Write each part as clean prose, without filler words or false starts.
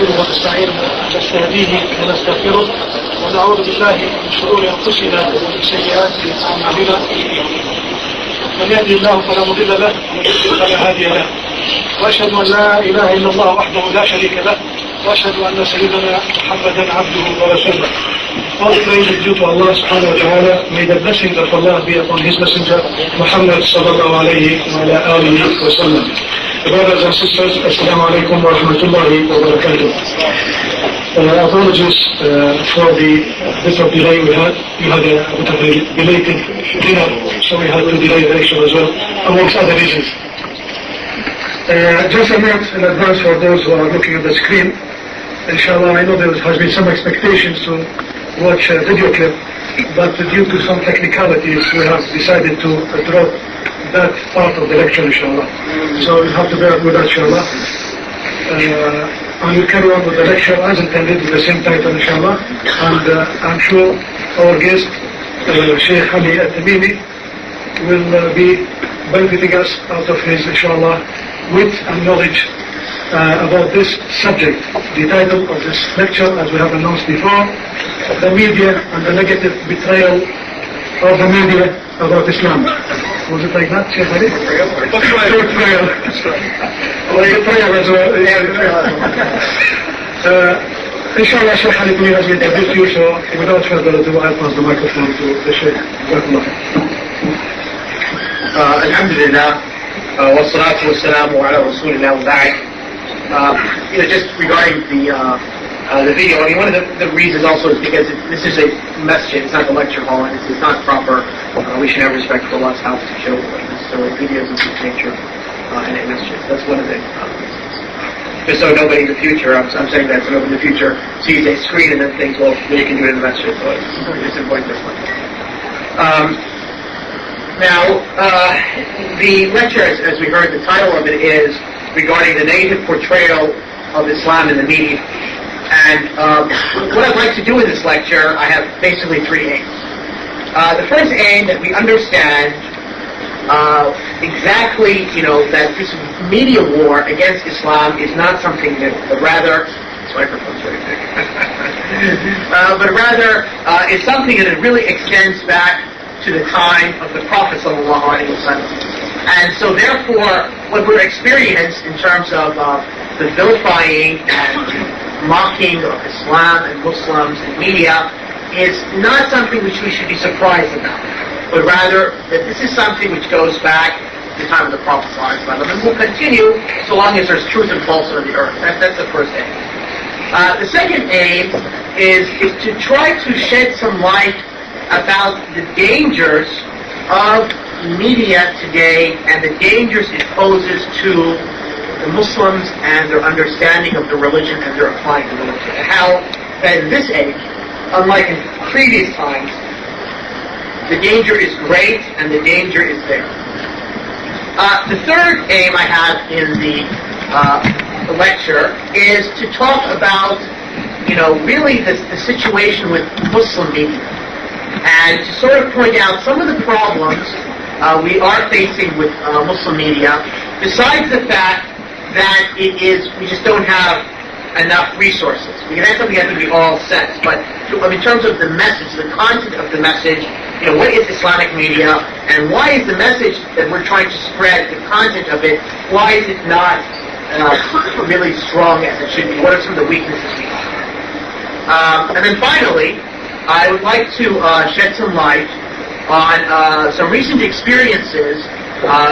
ونستغفره ونستعينه ونستهديه ونستغفره ونعوذ بالله من شرور انفسنا ومن سيئات اعمالنا. من يهدي الله فلا مضل له ومن يضلل فلا هادي له. واشهد ان لا اله الا الله وحده لا شريك له واشهد ان سيدنا محمدا عبده ورسوله. All praise is due to Allah subhanahu wa ta'ala. May the blessings of Allah be upon His Messenger Muhammad sallallahu alayhi wa alihi wa sallam. Brothers and sisters, assalamu alaikum wa rahmatullahi wa barakatuh. Apologies for the bit of delay we had. We had a bit of a belated dinner, so we had to delay the lecture as well, amongst other reasons. Just a note in advance for those who are looking at the screen. Inshallah, I know there has been some expectations to watch a video clip, but due to some technicalities, we have decided to drop that part of the lecture, inshallah. So you have to bear with us, inshallah. And we'll carry on with the lecture as intended with the same title, inshallah. And I'm sure our guest, Sheikh Ali At-Tamimi, will be benefiting us out of his, inshallah, wit and knowledge about this subject. The title of this lecture, as we have announced before, the media and the negative betrayal of the media about Islam. Was it like that, Sheikh Ali? Portrayal. Well, betrayal as well. Inshallah, Sheikh Ali has introduced you, so without further ado, I'll pass the microphone to the Sheikh. Alhamdulillah, wassalatu wassalamu ala rasulillah wa ba'd. Just regarding the video, I mean, one of the reasons also is because this is a masjid, it's not a lecture hall, and it's not proper. We should have respect for Allah's house to show necessarily videos of this nature in a masjid. That's one of the just so nobody in the future, I'm saying that so nobody in the future sees a screen and then thinks, well, you can do it in the masjid. So it's important this one. Now, the lecture, as we heard, the title of it is regarding the negative portrayal of Islam in the media. And what I'd like to do in this lecture, I have basically three aims. The first aim, that we understand exactly, that this media war against Islam is not something new, but rather, this microphone's very big, but rather is something that it really extends back to the time of the Prophet sallallahu alaihi wasallam. And so therefore, what we're experiencing in terms of the vilifying and mocking of Islam and Muslims and media is not something which we should be surprised about, but rather that this is something which goes back to the time of the Prophet ﷺ and will continue so long as there's truth and falsehood on the earth. That's the first aim. The second aim is to try to shed some light about the dangers of media today and the dangers it poses to the Muslims and their understanding of the religion and their applying the religion. And how that in this age, unlike in previous times, the danger is great and the danger is there. The third aim I have in the lecture is to talk about, really the situation with Muslim media, and to sort of point out some of the problems we are facing with Muslim media, besides the fact that we just don't have enough resources. Because that's something that can be all sense. But in terms of the message, the content of the message, what is Islamic media, and why is the message that we're trying to spread, the content of it, why is it not really strong as it should be? What are some of the weaknesses we have? And then finally, I would like to shed some light on some recent experiences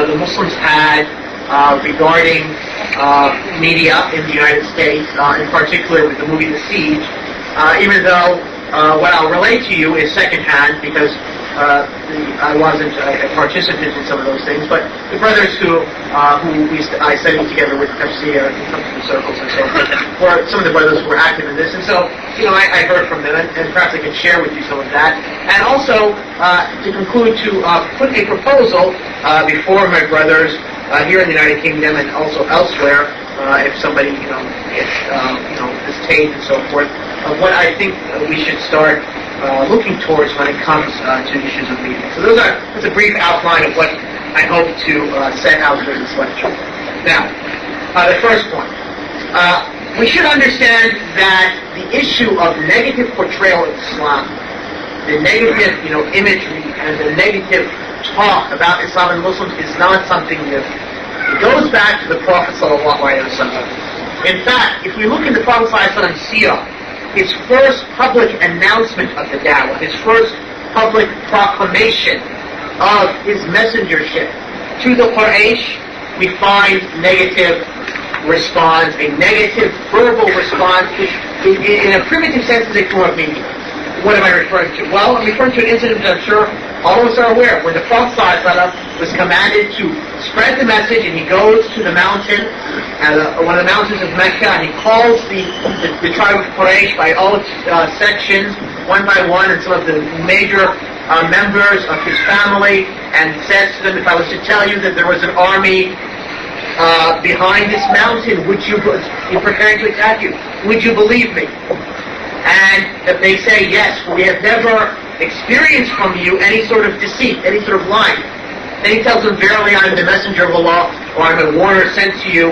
the Muslims had regarding media in the United States, in particular with the movie The Siege, even though what I'll relate to you is secondhand because I wasn't a participant in some of those things, but the brothers who I studied together with Tafsir in some of the circles and so forth, were some of the brothers who were active in this, and so I heard from them, and perhaps I can share with you some of that, and also to conclude to put a proposal before my brothers here in the United Kingdom and also elsewhere, if somebody gets detained and so forth, of what I think we should start looking towards when it comes to issues of media. So that's a brief outline of what I hope to set out during this lecture. Now, the first point. we should understand that the issue of negative portrayal of Islam, the negative, imagery and the negative talk about Islam and Muslims is not something new. It goes back to the Prophet ﷺ. In fact, if we look in the Prophet ﷺ's seerah, his first public announcement of the Dawah, his first public proclamation of his messengership to the Quraysh, we find negative response, a negative verbal response, which in a primitive sense is a form of media. What am I referring to? Well, I'm referring to an incident that I'm sure all of us are aware of, when the Prophet ﷺ was commanded to spread the message, and he goes to the mountain, one of the mountains of Mecca, and he calls the tribe of Quraysh by all its sections, one by one, and some of the major members of his family, and says to them, if I was to tell you that there was an army behind this mountain, would you, preparing to attack you, would you believe me? And if they say, yes, we have never experienced from you any sort of deceit, any sort of lying. Then he tells them, verily I am the messenger of Allah, or I am a warner sent to you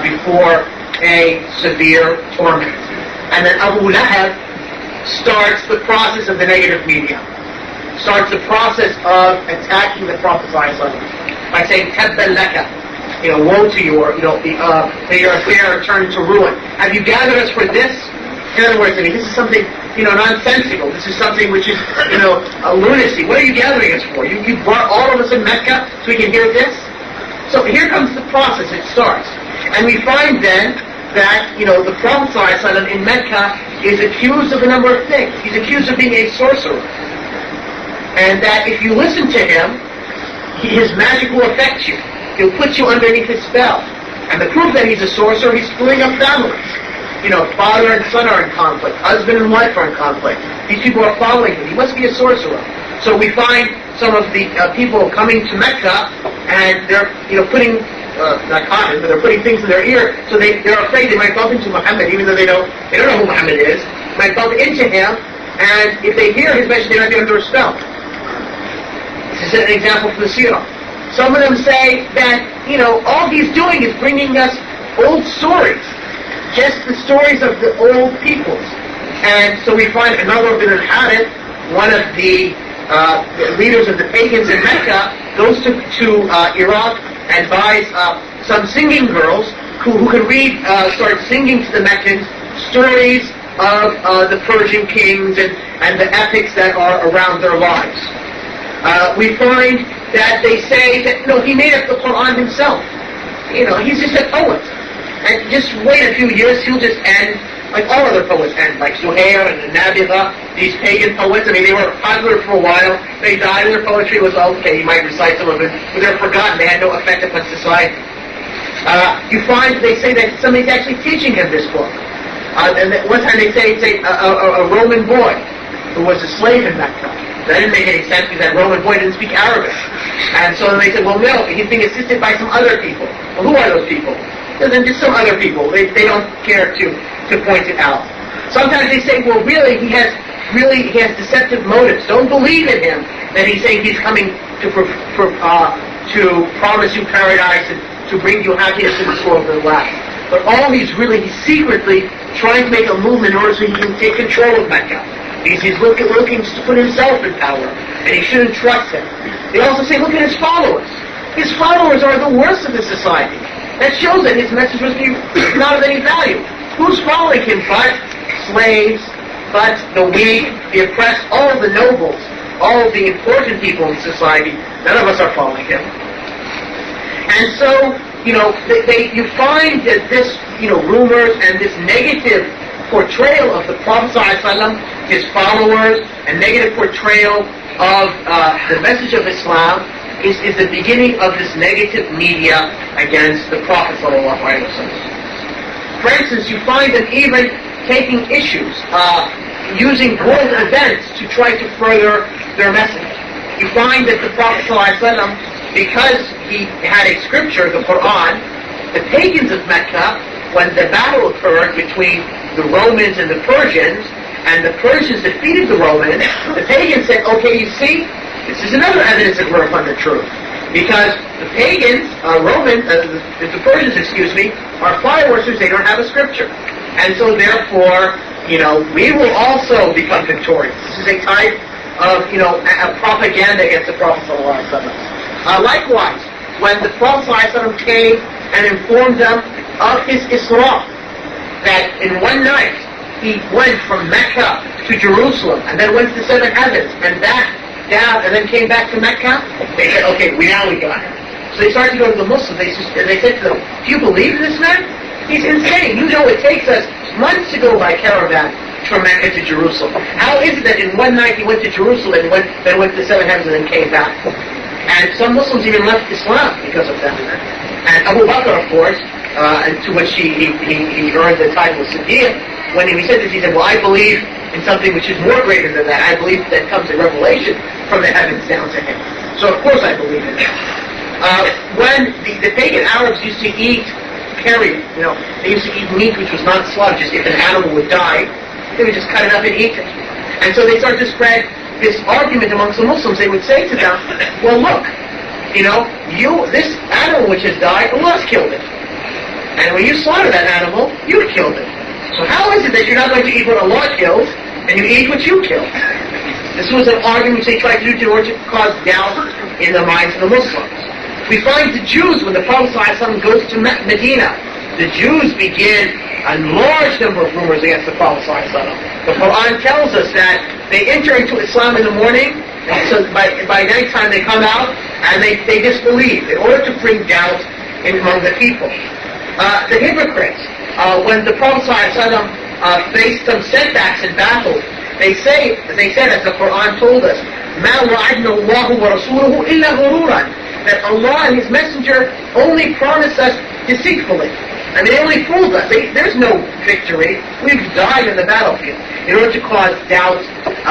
before a severe torment. And then Abu Lahab starts the process of the negative media, starts the process of attacking the Prophet ﷺ by saying, Tabban laka, woe to you, or may your affair turn to ruin. Have you gathered us for this? In other words, this is something, nonsensical. This is something which is, a lunacy. What are you gathering us for? You brought all of us in Mecca so we can hear this? So here comes the process. It starts. And we find then that, the Prophet ﷺ in Mecca is accused of a number of things. He's accused of being a sorcerer. And that if you listen to him, his magic will affect you. He'll put you underneath his spell. And the proof that he's a sorcerer, he's splitting up families. Father and son are in conflict. Husband and wife are in conflict. These people are following him. He must be a sorcerer. So we find some of the people coming to Mecca, and they're, putting, not cotton, but they're putting things in their ear, so they're afraid they might bump into Muhammad, even though they don't know who Muhammad is. Might bump into him, and if they hear his message, they might get under a spell. This is an example from the seerah. Some of them say that, all he's doing is bringing us old stories. Just the stories of the old peoples. And so we find another bin al-Harith, one of the leaders of the pagans in Mecca, goes to Iraq and buys some singing girls who can read, start singing to the Meccans stories of the Persian kings and the epics that are around their lives. We find that they say that, he made up the Quran himself. He's just a poet. And just wait a few years, he'll just end like all other poets end, like Zuhair and Nabigha, these pagan poets. They were popular for a while. They died, and their poetry was okay. You might recite some of it, but they're forgotten. They had no effect upon society. You find they say that somebody's actually teaching him this book. And that one time they say it's a Roman boy who was a slave in Mecca. That didn't make any sense because that Roman boy didn't speak Arabic. And so they said, well, no, he's being assisted by some other people. Well, who are those people? And then just some other people. They don't care to point it out. Sometimes they say, well, really, he has deceptive motives. Don't believe in him. That he's saying he's coming to promise you paradise and to bring you happiness in this world and last. But he's secretly trying to make a movement in order so he can take control of Mecca. He's looking to put himself in power, and he shouldn't trust him. They also say, look at his followers. His followers are the worst of the society. That shows that his message must be not of any value. Who's following him but slaves, but the weak, the oppressed, all of the nobles, all of the important people in society? None of us are following him. And so, you find that this, rumors and this negative portrayal of the Prophet ﷺ, his followers, and negative portrayal of the message of Islam is the beginning of this negative media against the Prophet ﷺ. For instance, you find them even taking issues, using world events to try to further their message. You find that the Prophet ﷺ, because he had a scripture, the Quran, the pagans of Mecca, when the battle occurred between the Romans and the Persians, and the Persians defeated the Romans, the pagans said, okay, you see, this is another evidence that we're upon the truth. Because the pagans, the Persians, are fire worshippers. They don't have a scripture. And so therefore, we will also become victorious. This is a type of, a propaganda against the Prophet ﷺ. Likewise, when the Prophet ﷺ came and informed them of his Isra, that in one night he went from Mecca to Jerusalem and then went to the seven heavens and back down and then came back to Mecca, they said, okay, now we got him. So they started to go to the Muslims. They said to them, do you believe in this man? He's insane. It takes us months to go by caravan from Mecca to Jerusalem. How is it that in one night he went to Jerusalem and then went to the seven heavens and then came back? And some Muslims even left Islam because of that. And Abu Bakr, of course, and to which he earned the title of Siddiq, when he said this, he said, well, I believe in something which is more greater than that. I believe that comes a revelation from the heavens down to him. So of course I believe in that. When the pagan Arabs used to eat carrion, they used to eat meat which was not slaughtered. Just if an animal would die, they would just cut it up and eat it. And so they started to spread this argument amongst the Muslims. They would say to them, well look, this animal which has died, Allah's killed it. And when you slaughter that animal, you killed it. So how is it that you're not going to eat what Allah killed, and you eat what you killed? This was an argument which they tried to do in order to cause doubt in the minds of the Muslims. We find the Jews, when the Prophet ﷺ goes to Medina, the Jews begin a large number of rumors against the Prophet ﷺ. The Quran tells us that they enter into Islam in the morning, and so by nighttime they come out, and they disbelieve in order to bring doubt among the people. The hypocrites, when the Prophet ﷺ faced some setbacks in battle, they said, as the Quran told us, مَا وَعَدْنَا اللَّهُ وَرَسُولُهُ إِلَّا غُرُورًا, that Allah and His Messenger only promised us deceitfully. I mean, they only fooled us. There's no victory. We've died in the battlefield in order to cause doubt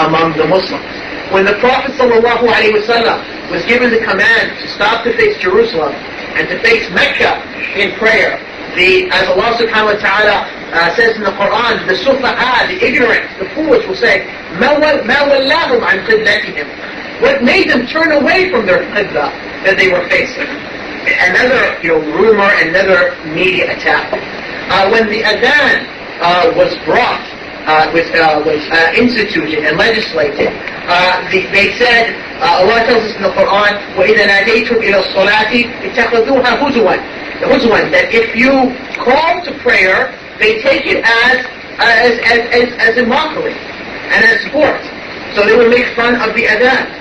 among the Muslims. When the Prophet ﷺ was given the command to stop to face Jerusalem and to face Mecca in prayer, as Allah subhanahu wa ta'ala says in the Quran, the sufaha, the ignorant, the foolish will say, مَا وَلَّاهُمْ عَنْ قِبْلَتِهِمْ, what made them turn away from their qibla that they were facing? Another rumor, another media attack. When the adhan was brought, was instituted and legislated, they said, Allah tells us in the Quran, وَإِذَا نَادَيْتُمْ إِلَى الصَّلَاةِ اتَّخَذُوهَا هُزُوًا, that if you call to prayer, they take it as a mockery and as sport. So they would make fun of the adhan.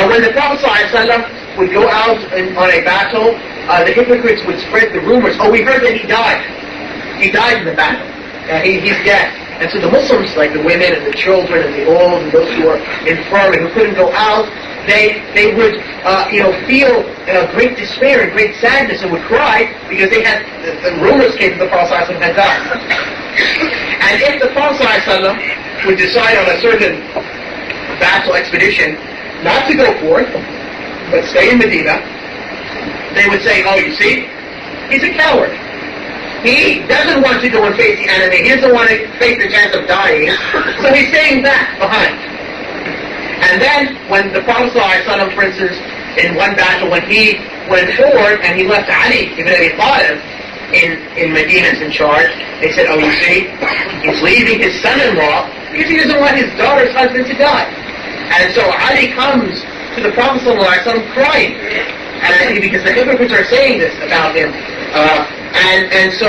When the Prophet ﷺ would go out on a battle, the hypocrites would spread the rumors, we heard that he died. He died in the battle. He's dead. And so the Muslims, like the women and the children and the old and those who were infirm and who couldn't go out, they would feel great despair and great sadness and would cry because they had the rumors came that the Prophet ﷺ had died. And if the Prophet ﷺ would decide on a certain battle expedition not to go forth but stay in Medina, they would say, you see, he's a coward. He doesn't want to go and face the enemy. He doesn't want to face the chance of dying. So he's staying back behind. And then when the Prophet ﷺ, for instance, in one battle, when he went forward and he left Ali ibn Abi Talib in Medina in charge, they said, you see, he's leaving his son-in-law because he doesn't want his daughter's husband to die. And so Ali comes to the Prophet ﷺ crying, because the hypocrites are saying this about him. And so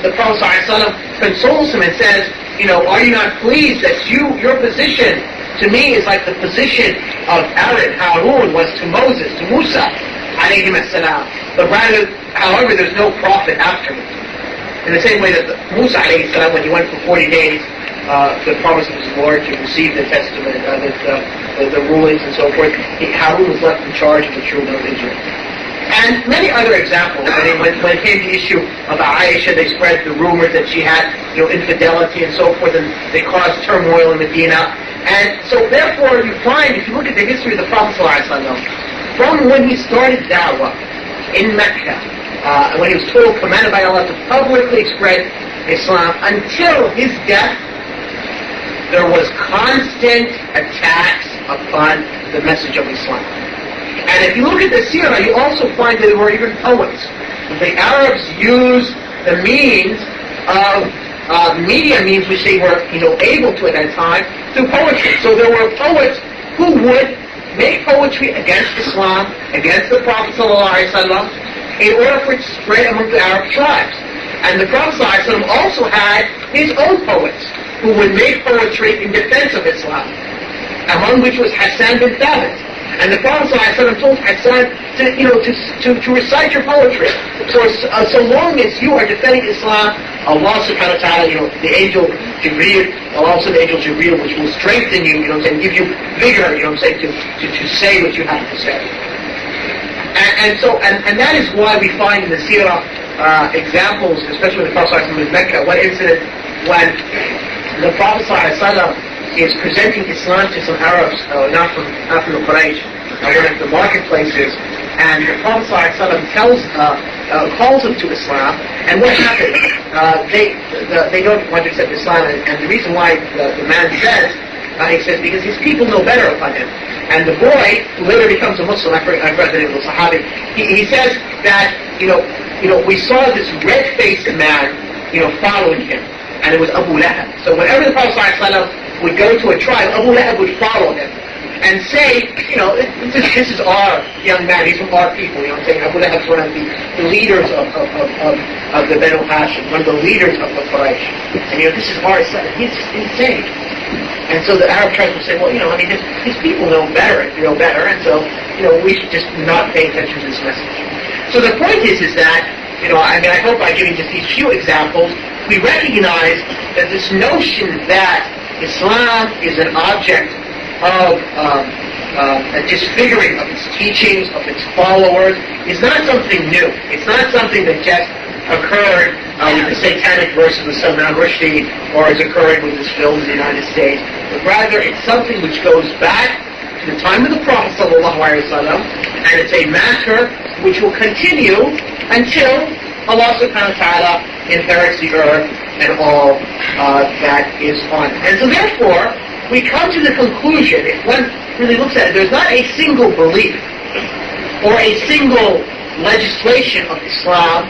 the Prophet ﷺ consoles him and says, are you not pleased that your position to me is like the position of Aaron, Harun was to Moses, to Musa, alayhim as-salam. But however, there's no prophet after him. In the same way that Musa alayhi salam, when he went for 40 days, the promise of his Lord to receive the testament, the rulings and so forth, Harun was left in charge of the children of Israel. And many other examples. I mean, when it came to the issue of Aisha, they spread the rumors that she had, infidelity and so forth, and they caused turmoil in Medina. And so, therefore, you find, if you look at the history of the Prophet ﷺ, from when he started Dawah in Mecca, when he was commanded by Allah to publicly spread Islam, until his death, there was constant attacks upon the message of Islam. And if you look at the Sirah, you also find that there were even poets. The Arabs used the means of media means which they were, able to at that time through poetry. So there were poets who would make poetry against Islam, against the Prophet ﷺ, in order for it to spread among the Arab tribes. And the Prophet ﷺ also had his own poets who would make poetry in defense of Islam, among which was Hassan bin Thabit. And the Prophet ﷺ told Hassan to recite your poetry. So long as you are defending Islam, Allah subhanahu wa ta'ala, the angel Jibreel, Allah also the angel Jibreel, which will strengthen you, and give you vigor, to say what you have to say. And that is why we find in the Sirah examples, especially when the Prophet ﷺ was in Mecca, one incident when the Prophet ﷺ is presenting Islam to some Arabs, not from the Quraysh, one of the marketplaces, and the Prophet ﷺ calls them to Islam. And what happened? They don't want to accept Islam, and the reason why the man says, he says, because his people know better upon him. And the boy, who later becomes a Muslim, I forgot the name of the Sahabi, he says that, we saw this red-faced man, following him, and it was Abu Lahab. So whenever the Prophet ﷺ would go to a tribe, Abu Lahab would follow him and say, this is our young man, he's from our people, saying Abu Lahab is one of the leaders of the Banu Hashim, one of the leaders of the Quraysh. And this is our son, he's insane. And so the Arab tribes would say, well, his people know better, and so, we should just not pay attention to this message. So the point is that, I hope by giving just these few examples, we recognize that this notion that Islam is an object of a disfiguring of its teachings, of its followers, is not something new. It's not something that just occurred with the satanic verses of Salman Rushdie, or is occurring with this film in the United States, but rather it's something which goes back to the time of the Prophet ﷺ, and it's a matter which will continue until Allah subhanahu wa ta'ala inherits the earth and all that is on it. And so therefore, we come to the conclusion, if one really looks at it, there's not a single belief or a single legislation of Islam,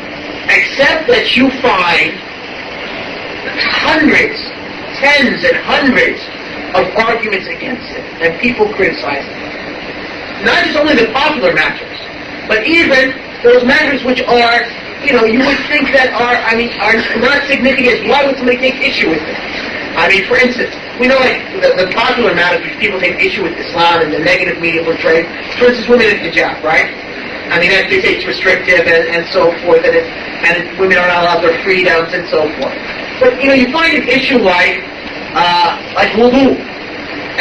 except that you find hundreds, tens and hundreds of arguments against it, and people criticize it. Not just only the popular matters, but even those matters which are, you would think that are not significant. Why would somebody take issue with it? For instance, we know the popular matters which people take issue with Islam and the negative media portray. For instance, women in hijab, right? They say it's restrictive and so forth, and women are not allowed their freedoms and so forth. But you find an issue like wudu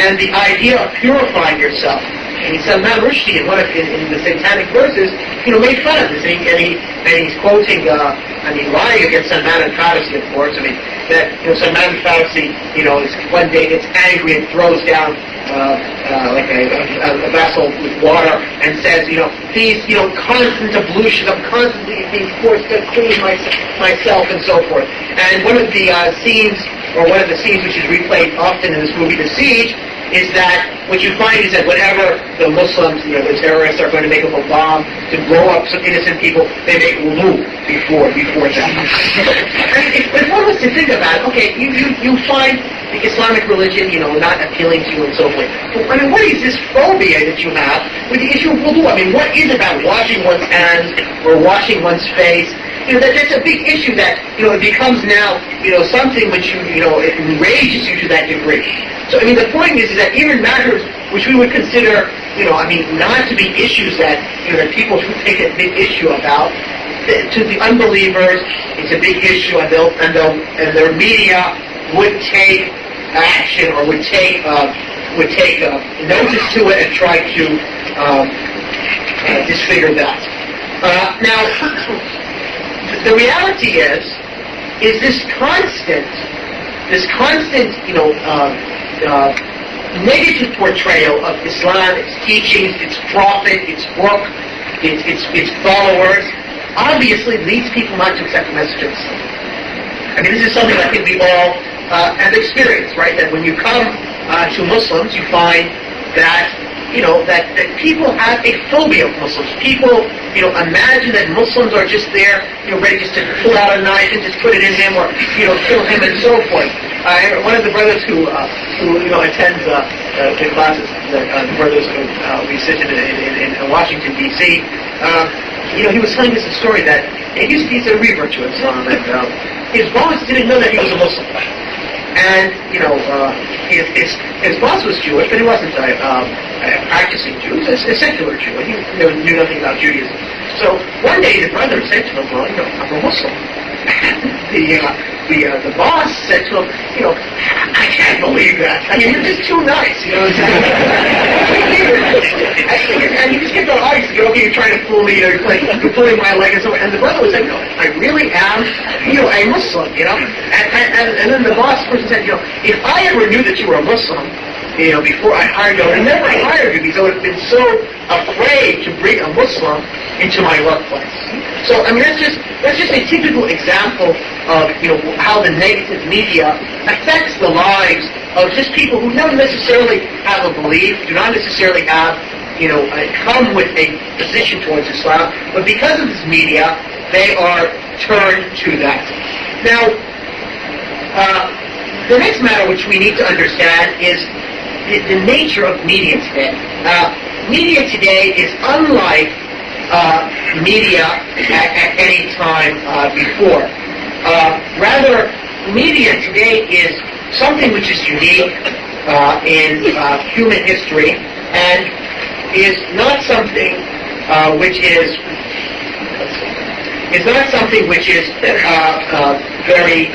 and the idea of purifying yourself. And Salman Rushdie, in the satanic verses, made fun of this, and he's quoting, lying against Salman al-Farisi, of course. That Salman al-Farisi, one day gets angry and throws down like a vessel with water and says, please, constant ablutions, I'm constantly being forced to clean myself and so forth. And one of the scenes which is replayed often in this movie, The Siege, is that what you find is that whenever the Muslims, the terrorists are going to make up a bomb to blow up some innocent people, they make wudu before that. If one was to think about it, okay, you find the Islamic religion, not appealing to you and so forth. But, what is this phobia that you have with the issue of wudu? What is about washing one's hands or washing one's face? That's a big issue that, it becomes now, something which, it enrages you to that degree. So, the point is that even matters which we would consider, not to be issues that, that people should take a big issue about, to the unbelievers, it's a big issue, and their media would take action or would take notice to it and try to disfigure that. Now, the reality is this constant, negative portrayal of Islam, its teachings, its prophet, its book, its followers, obviously leads people not to accept the message of Islam. This is something I think we all have experienced, right? That when you come to Muslims, you find that that people have a phobia of Muslims. People, imagine that Muslims are just there, ready just to pull out a knife and just put it in him or, kill him and so forth. One of the brothers who attends the classes, the brothers who we sit in Washington, D.C., he was telling us a story that he's a revert to Islam, and his boss didn't know that he was a Muslim. And, his boss was Jewish, but he wasn't a practicing Jew, he was a secular Jew, and he knew nothing about Judaism. So one day the brother said to him, well, I'm a Muslim. The boss said to him, I can't believe that. I mean, you're just too nice, And he just kept on arguing, okay, you're trying to fool me, you're pulling my leg and so on. And the brother was like, no, I really am, a Muslim, And then the boss person said, if I ever knew that you were a Muslim, before I hired you, I would never hired you because I would have been so afraid to bring a Muslim into my workplace. So, I mean, that's just a typical example of, how the negative media affects the lives of just people who don't necessarily have a belief, do not necessarily have, come with a position towards Islam, but because of this media, they are turned to that. Now, the next matter which we need to understand is the nature of media today. Media today is unlike media at any time before. Rather, media today is something which is unique in human history and is not something which is very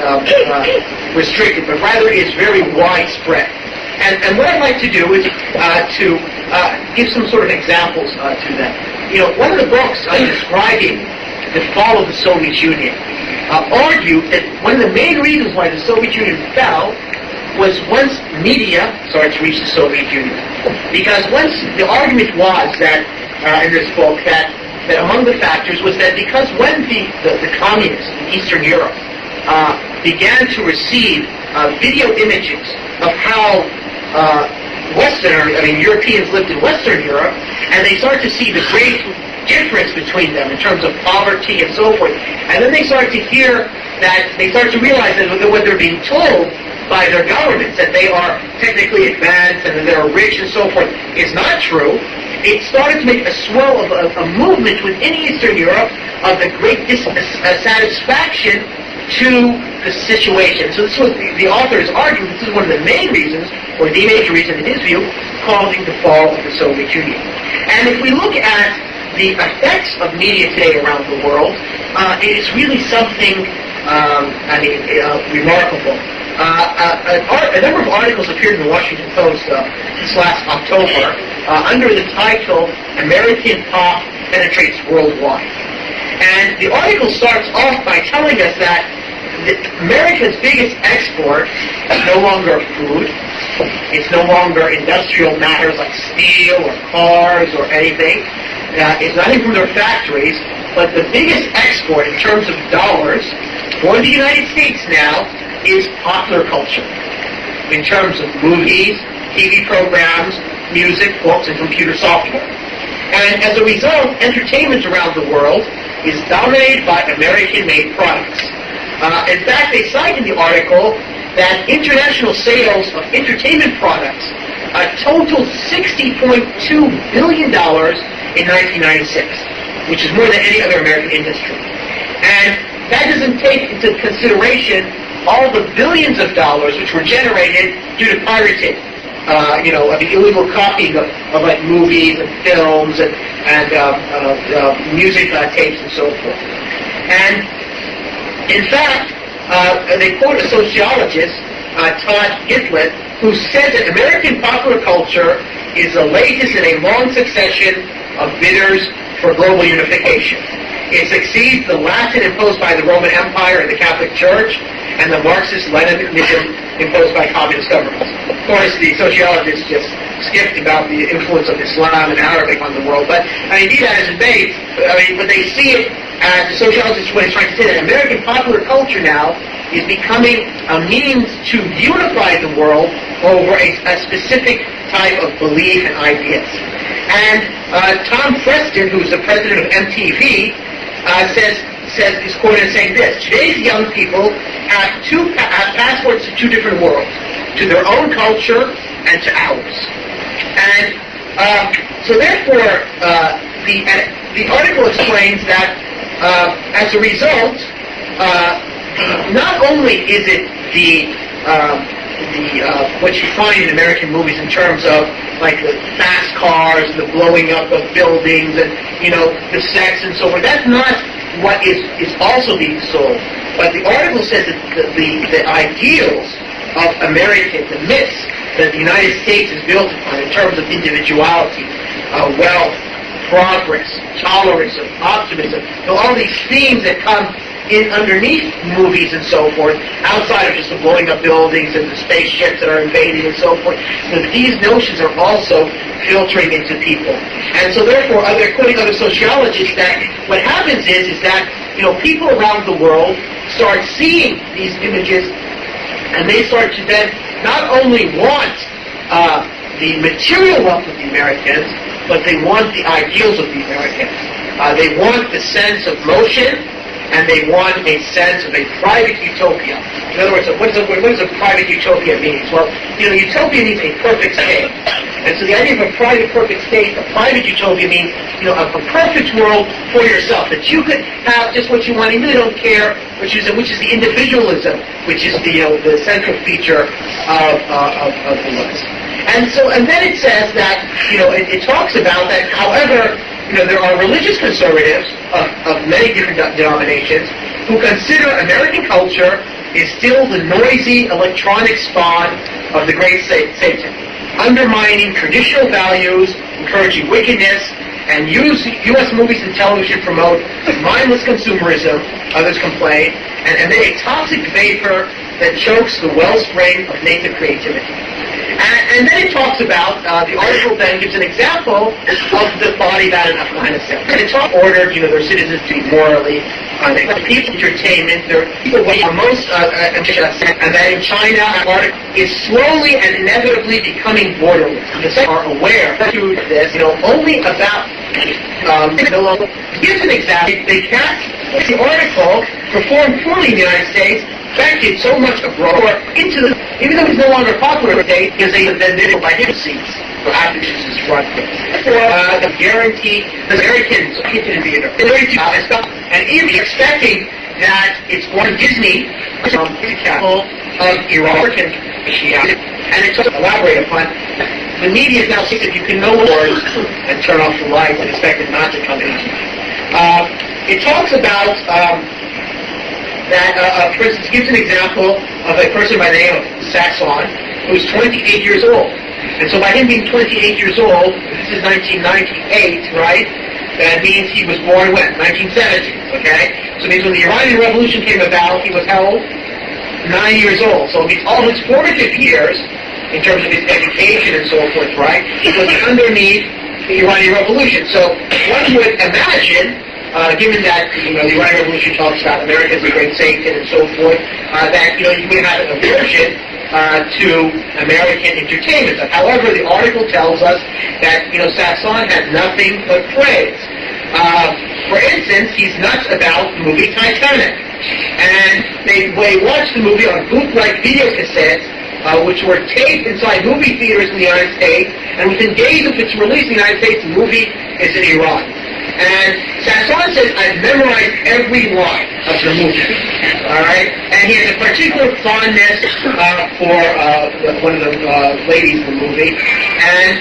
restricted, but rather is very widespread. And what I'd like to do is to give some sort of examples to that. One of the books describing the fall of the Soviet Union argued that one of the main reasons why the Soviet Union fell was once media started to reach the Soviet Union. Because once the argument was that, in this book, that among the factors was that because when the communists in Eastern Europe began to receive video images of how Europeans lived in Western Europe, and they started to see the great difference between them in terms of poverty and so forth. And then they started to realize that what they're being told by their governments, that they are technically advanced and that they're rich and so forth, is not true. It started to make a swell of a movement within Eastern Europe of the great dissatisfaction to the situation. So this is what the author is arguing. This is one of the main reasons, or the major reason in his view, causing the fall of the Soviet Union. And if we look at the effects of media today around the world, it is really something, remarkable. A number of articles appeared in the Washington Post this last October under the title, "American Pop Penetrates Worldwide." And the article starts off by telling us that America's biggest export is no longer food. It's no longer industrial matters like steel or cars or anything. It's not even from their factories, but the biggest export in terms of dollars for the United States now is popular culture. In terms of movies, TV programs, music, books, and computer software. And as a result, entertainment around the world is dominated by American-made products. In fact, they cite in the article that international sales of entertainment products totaled $60.2 billion in 1996, which is more than any other American industry. And that doesn't take into consideration all the billions of dollars which were generated due to pirating, the illegal copying of like movies and films and music tapes and so forth. And in fact, they quote a sociologist, Todd Gitlin, who said that American popular culture is the latest in a long succession of bidders for global unification. It succeeds the Latin imposed by the Roman Empire and the Catholic Church, and the Marxist-Leninism imposed by communist governments. Of course, the sociologists just skipped about the influence of Islam and Arabic on the world, but be that as it may, but they see it the sociologist, what he's trying to say, that American popular culture now is becoming a means to unify the world over a specific type of belief and ideas. And Tom Preston, who's the president of MTV, is quoted as saying this: today's young people have passports to two different worlds, to their own culture and to ours. And so therefore, the article explains that as a result, not only is it what you find in American movies in terms of like the fast cars and the blowing up of buildings and the sex and so forth. That's not what is also being sold. But the article says that the ideals of American, the myths that the United States is built upon in terms of individuality, wealth, progress, tolerance, optimism, all these themes that come in underneath movies and so forth, outside of just the blowing up buildings and the spaceships that are invading and so forth, these notions are also filtering into people. And so therefore, according to other sociologists, that what happens is that people around the world start seeing these images, and they start to then not only want the material wealth of the Americans, but they want the ideals of the Americans. They want the sense of motion, and they want a sense of a private utopia. In other words, what does a private utopia mean? Well, utopia means a perfect state. And so the idea of a perfect state, a private utopia means, a perfect world for yourself, that you could have just what you want, you really don't care, which is the individualism, which is the central feature of the West. And then it says that, it talks about that, however, there are religious conservatives of many different denominations who consider American culture is still the noisy electronic spawn of the great Satan, undermining traditional values, encouraging wickedness, and U.S. movies and television promote mindless consumerism, others complain, and then a toxic vapor that chokes the wellspring of native creativity. And then it talks about, the article then gives an example of the body that in Afghanistan. It's all ordered, their citizens to be morally, people entertainment, their people are most, and that in China, is slowly and inevitably becoming borderless. They are aware of this, only about, gives an example, they can't, the article performed poorly in the United States, affected so much abroad into the, even though it's no longer popular today, because they did it by him seats for actresses' front. The guarantee, the Americans in theater, and even expecting that it's going to Disney, the capital of Iraq, and it's elaborate upon. The media is now saying that you can no words and turn off the lights and expect it not to come in. It talks about that, for instance, gives an example of a person by the name of Saxon, who's 28 years old. And so by him being 28 years old, this is 1998, right? That means he was born when? 1970, okay? So it means when the Iranian Revolution came about, he was how old? 9 years old. So it means all his formative years, in terms of his education and so forth, right, he was underneath the Iranian Revolution. So one would imagine, given that the Iranian Revolution talks about America as a great Satan and so forth, that you may have an aversion to American entertainment. However, the article tells us that Saxon had nothing but praise. For instance, he's nuts about the movie Titanic, and they watched the movie on bootleg video cassettes, which were taped inside movie theaters in the United States, and within days of its release in the United States, the movie is in Iran. And Saxon says, I've memorized every line of the movie, all right? And he has a particular fondness for one of the ladies in the movie. And,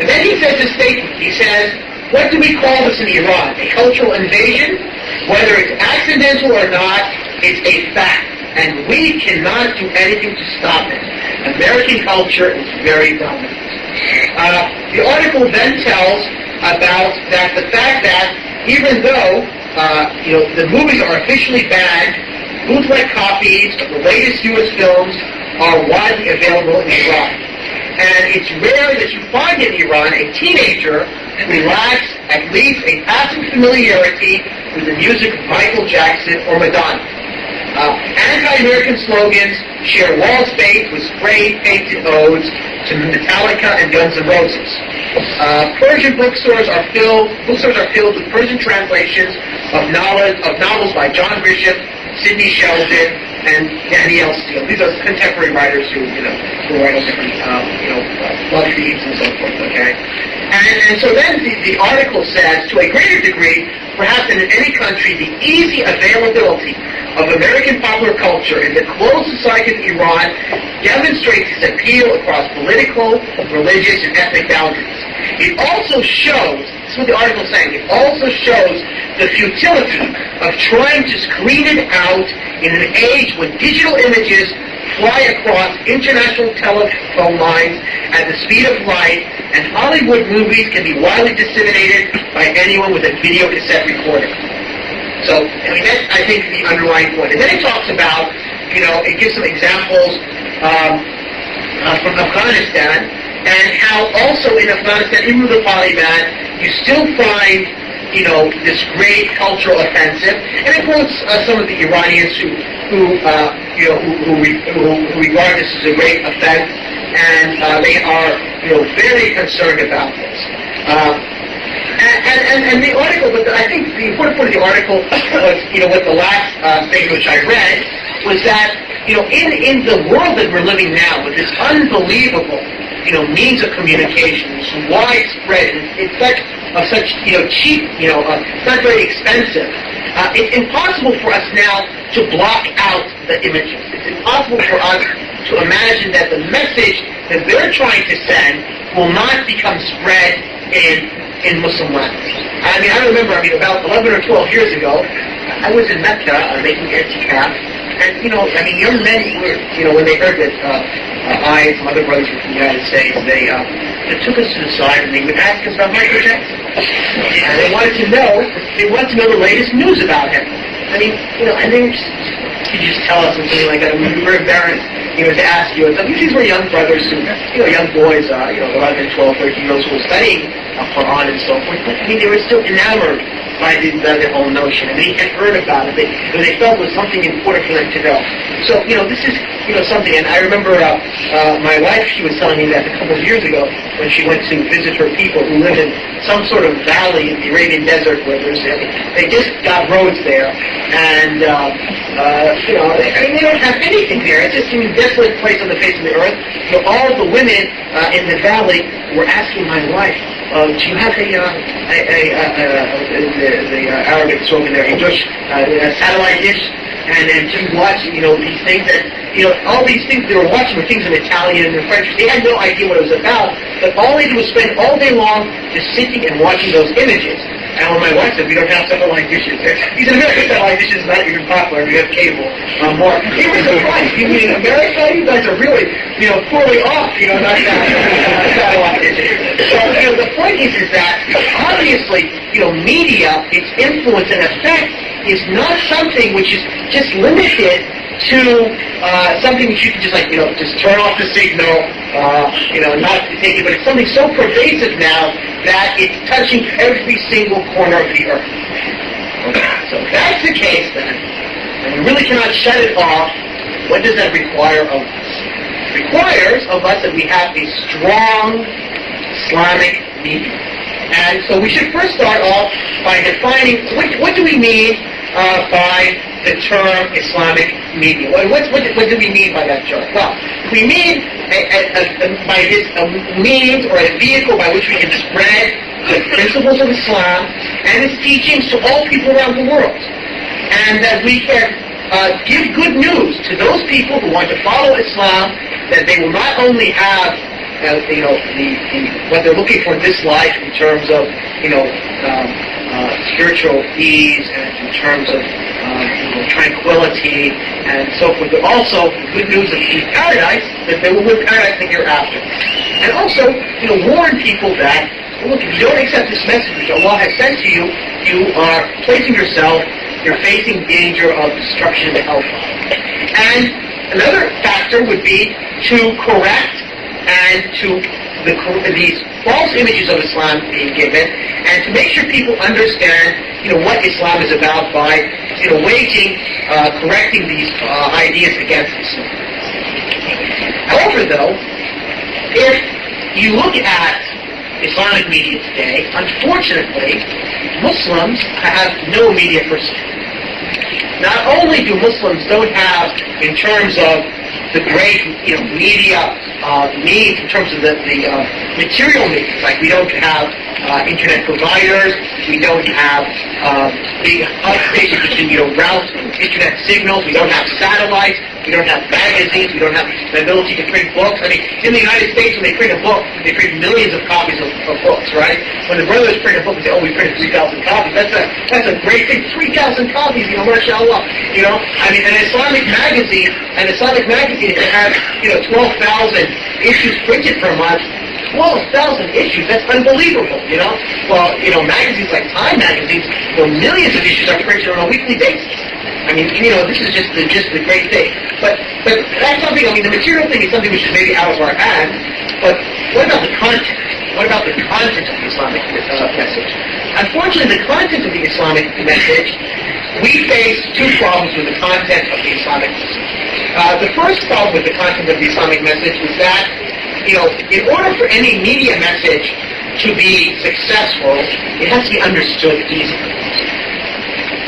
and then he says this statement. He says, what do we call this in Iran? A cultural invasion? Whether it's accidental or not, it's a fact. And we cannot do anything to stop it. American culture is very dominant. The article then tells about that the fact that even though the movies are officially banned, bootleg copies of the latest U.S. films are widely available in Iran. And it's rare that you find in Iran a teenager who lacks at least a passing familiarity with the music of Michael Jackson or Madonna. Anti-American slogans share wall space with spray-painted odes to Metallica and Guns N' Roses. Persian bookstores are filled with Persian translations of novels by John Bishop, Sidney Sheldon, and Danielle Steele. These are contemporary writers who write on different, love themes and so forth. Okay, and so then the article says, to a greater degree, perhaps than in any country, the easy availability of American popular culture in the closed society of Iran demonstrates its appeal across political, religious, and ethnic boundaries. It also shows, this is what the article is saying, it also shows the futility of trying to screen it out in an age when digital images fly across international telephone lines at the speed of light, and Hollywood movies can be widely disseminated by anyone with a video cassette recorder. So, I mean, that's, I think, the underlying point. And then it talks about, it gives some examples from Afghanistan, and how also in Afghanistan, even with the Taliban, you still find, this great cultural offensive. And it quotes some of the Iranians who regard this as a great offense, and they are, very concerned about this. And the article, but I think the important point of the article was, what the last thing which I read was that, in the world that we're living now, with this unbelievable, means of communication, this widespread, it's such cheap, it's not very expensive. It's impossible for us now to block out the images. It's impossible for us to imagine that the message that they're trying to send will not become spread in Muslim lands. I mean, I remember, about 11 or 12 years ago, I was in Mecca making i'tikaf, and, young men were, when they heard that I and some other brothers from the United States, they took us to the side and they would ask us about Michael Jackson. And they wanted to know the latest news about him. I mean, and they would just tell us something like that. We were embarrassed, to ask you. And these were young brothers who, young boys, 11, 12, 13 years old who were studying Quran and so forth. But, they were still enamored by the whole notion. And they had heard about it. They felt it was something important for them to know. So, this is, something. And I remember my wife, she was telling me that a couple of years ago when she went to visit her people who live in some sort of valley in the Arabian Desert where they just got roads there. And, they don't have anything there. It's just a desolate place on the face of the earth. All the women in the valley were asking my wife, do you have the Arabic spoken there, English, satellite dish? And do you watch, these things that, all these things they were watching were things in Italian and in French. They had no idea what it was about, but all they did was spend all day long just sitting and watching those images. And when my wife said, we don't have satellite dishes, he said, American satellite dishes is not even popular, we have cable more. He was surprised. You mean in America? You guys are really, poorly off, not satellite dishes. So, the point is that, obviously, media, its influence and effect is not something which is just limited to something that you can just just turn off the signal, not take it, but it's something so pervasive now that it's touching every single corner of the earth. So if that's the case then, and we really cannot shut it off, what does that require of us? It requires of us that we have a strong Islamic media. And so we should first start off by defining what do we mean by the term Islamic media. What do we mean by that term? Well, we mean by this a means or a vehicle by which we can spread the principles of Islam and its teachings to all people around the world. And that we can give good news to those people who want to follow Islam, that they will not only have what they're looking for in this life in terms of, spiritual ease and in terms of, tranquility and so forth, but also good news of paradise, that they will live paradise the hereafter. And also, warn people that, look, if you don't accept this message which Allah has sent to you, you are placing yourself, you're facing danger of destruction and hellfire. And another factor would be to correct and to these false images of Islam being given, and to make sure people understand, what Islam is about by, correcting these ideas against Islam. However, though, if you look at Islamic media today, unfortunately, Muslims have no media person. Not only do Muslims don't have, in terms of the great, media needs, in terms of the material needs, like we don't have internet providers, we don't have big hub stations between, routes and internet signals, we don't have satellites, we don't have magazines, we don't have the ability to print books. I mean, in the United States, when they print a book, they print millions of copies of books, right? When the brothers print a book, they say, we printed 3,000 copies. That's a great thing. 3,000 copies, mashallah. I mean, an Islamic magazine has, 12,000 issues printed per month. 12,000 issues, that's unbelievable, Well, magazines like Time magazines, millions of issues are printed on a weekly basis. I mean, this is just the great thing. But that's something, the material thing is something which is maybe out of our hands, but what about the content? What about the content of the Islamic message? Unfortunately, the content of the Islamic message, we face two problems with the content of the Islamic message. The first problem with the content of the Islamic message is that, in order for any media message to be successful, it has to be understood easily.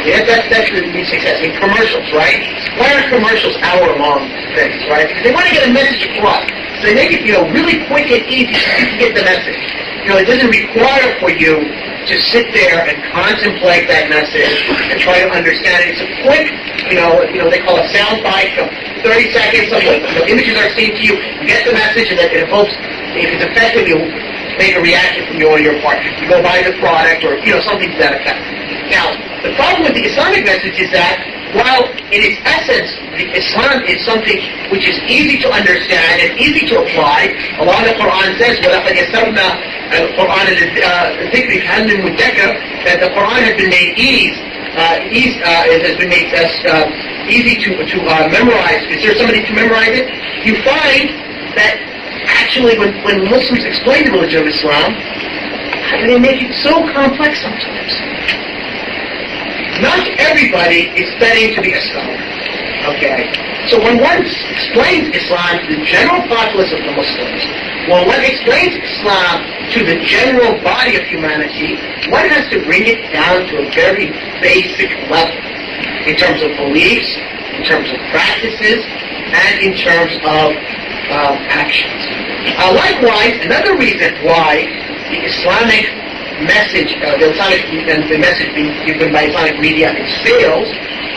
That's the success. In commercials, right? Why are commercials hour-long things, right? Because they want to get a message across. So they make it, really quick and easy so you can get the message. It doesn't require for you to sit there and contemplate that message and try to understand it. It's a quick, they call it sound bite, 30 seconds, the images are seen to you, you get the message, and that it hopes, if it's effective, you'll make a reaction from you on your part. You go buy the product, or, something to that effect. Now, the problem with the Islamic message is that, while in its essence, Islam is something which is easy to understand and easy to apply, Allah in the Quran says, وَلَقَدْ يَسَّرْنَا الْقُرْآنَ لِلذِّكْرِ فَهَلْ مِن مُدَّكِرٍ, that the Quran has been made it has been made easy to memorize. Is there somebody to memorize it? You find that actually when Muslims explain the religion of Islam, they make it so complex sometimes. Not everybody is studying to be a scholar. Okay? So when one explains Islam to the general populace of the Muslims, when one explains Islam to the general body of humanity, one has to bring it down to a very basic level in terms of beliefs, in terms of practices, and in terms of actions. Likewise, another reason why the Islamic message, the message being given by Islamic media fails,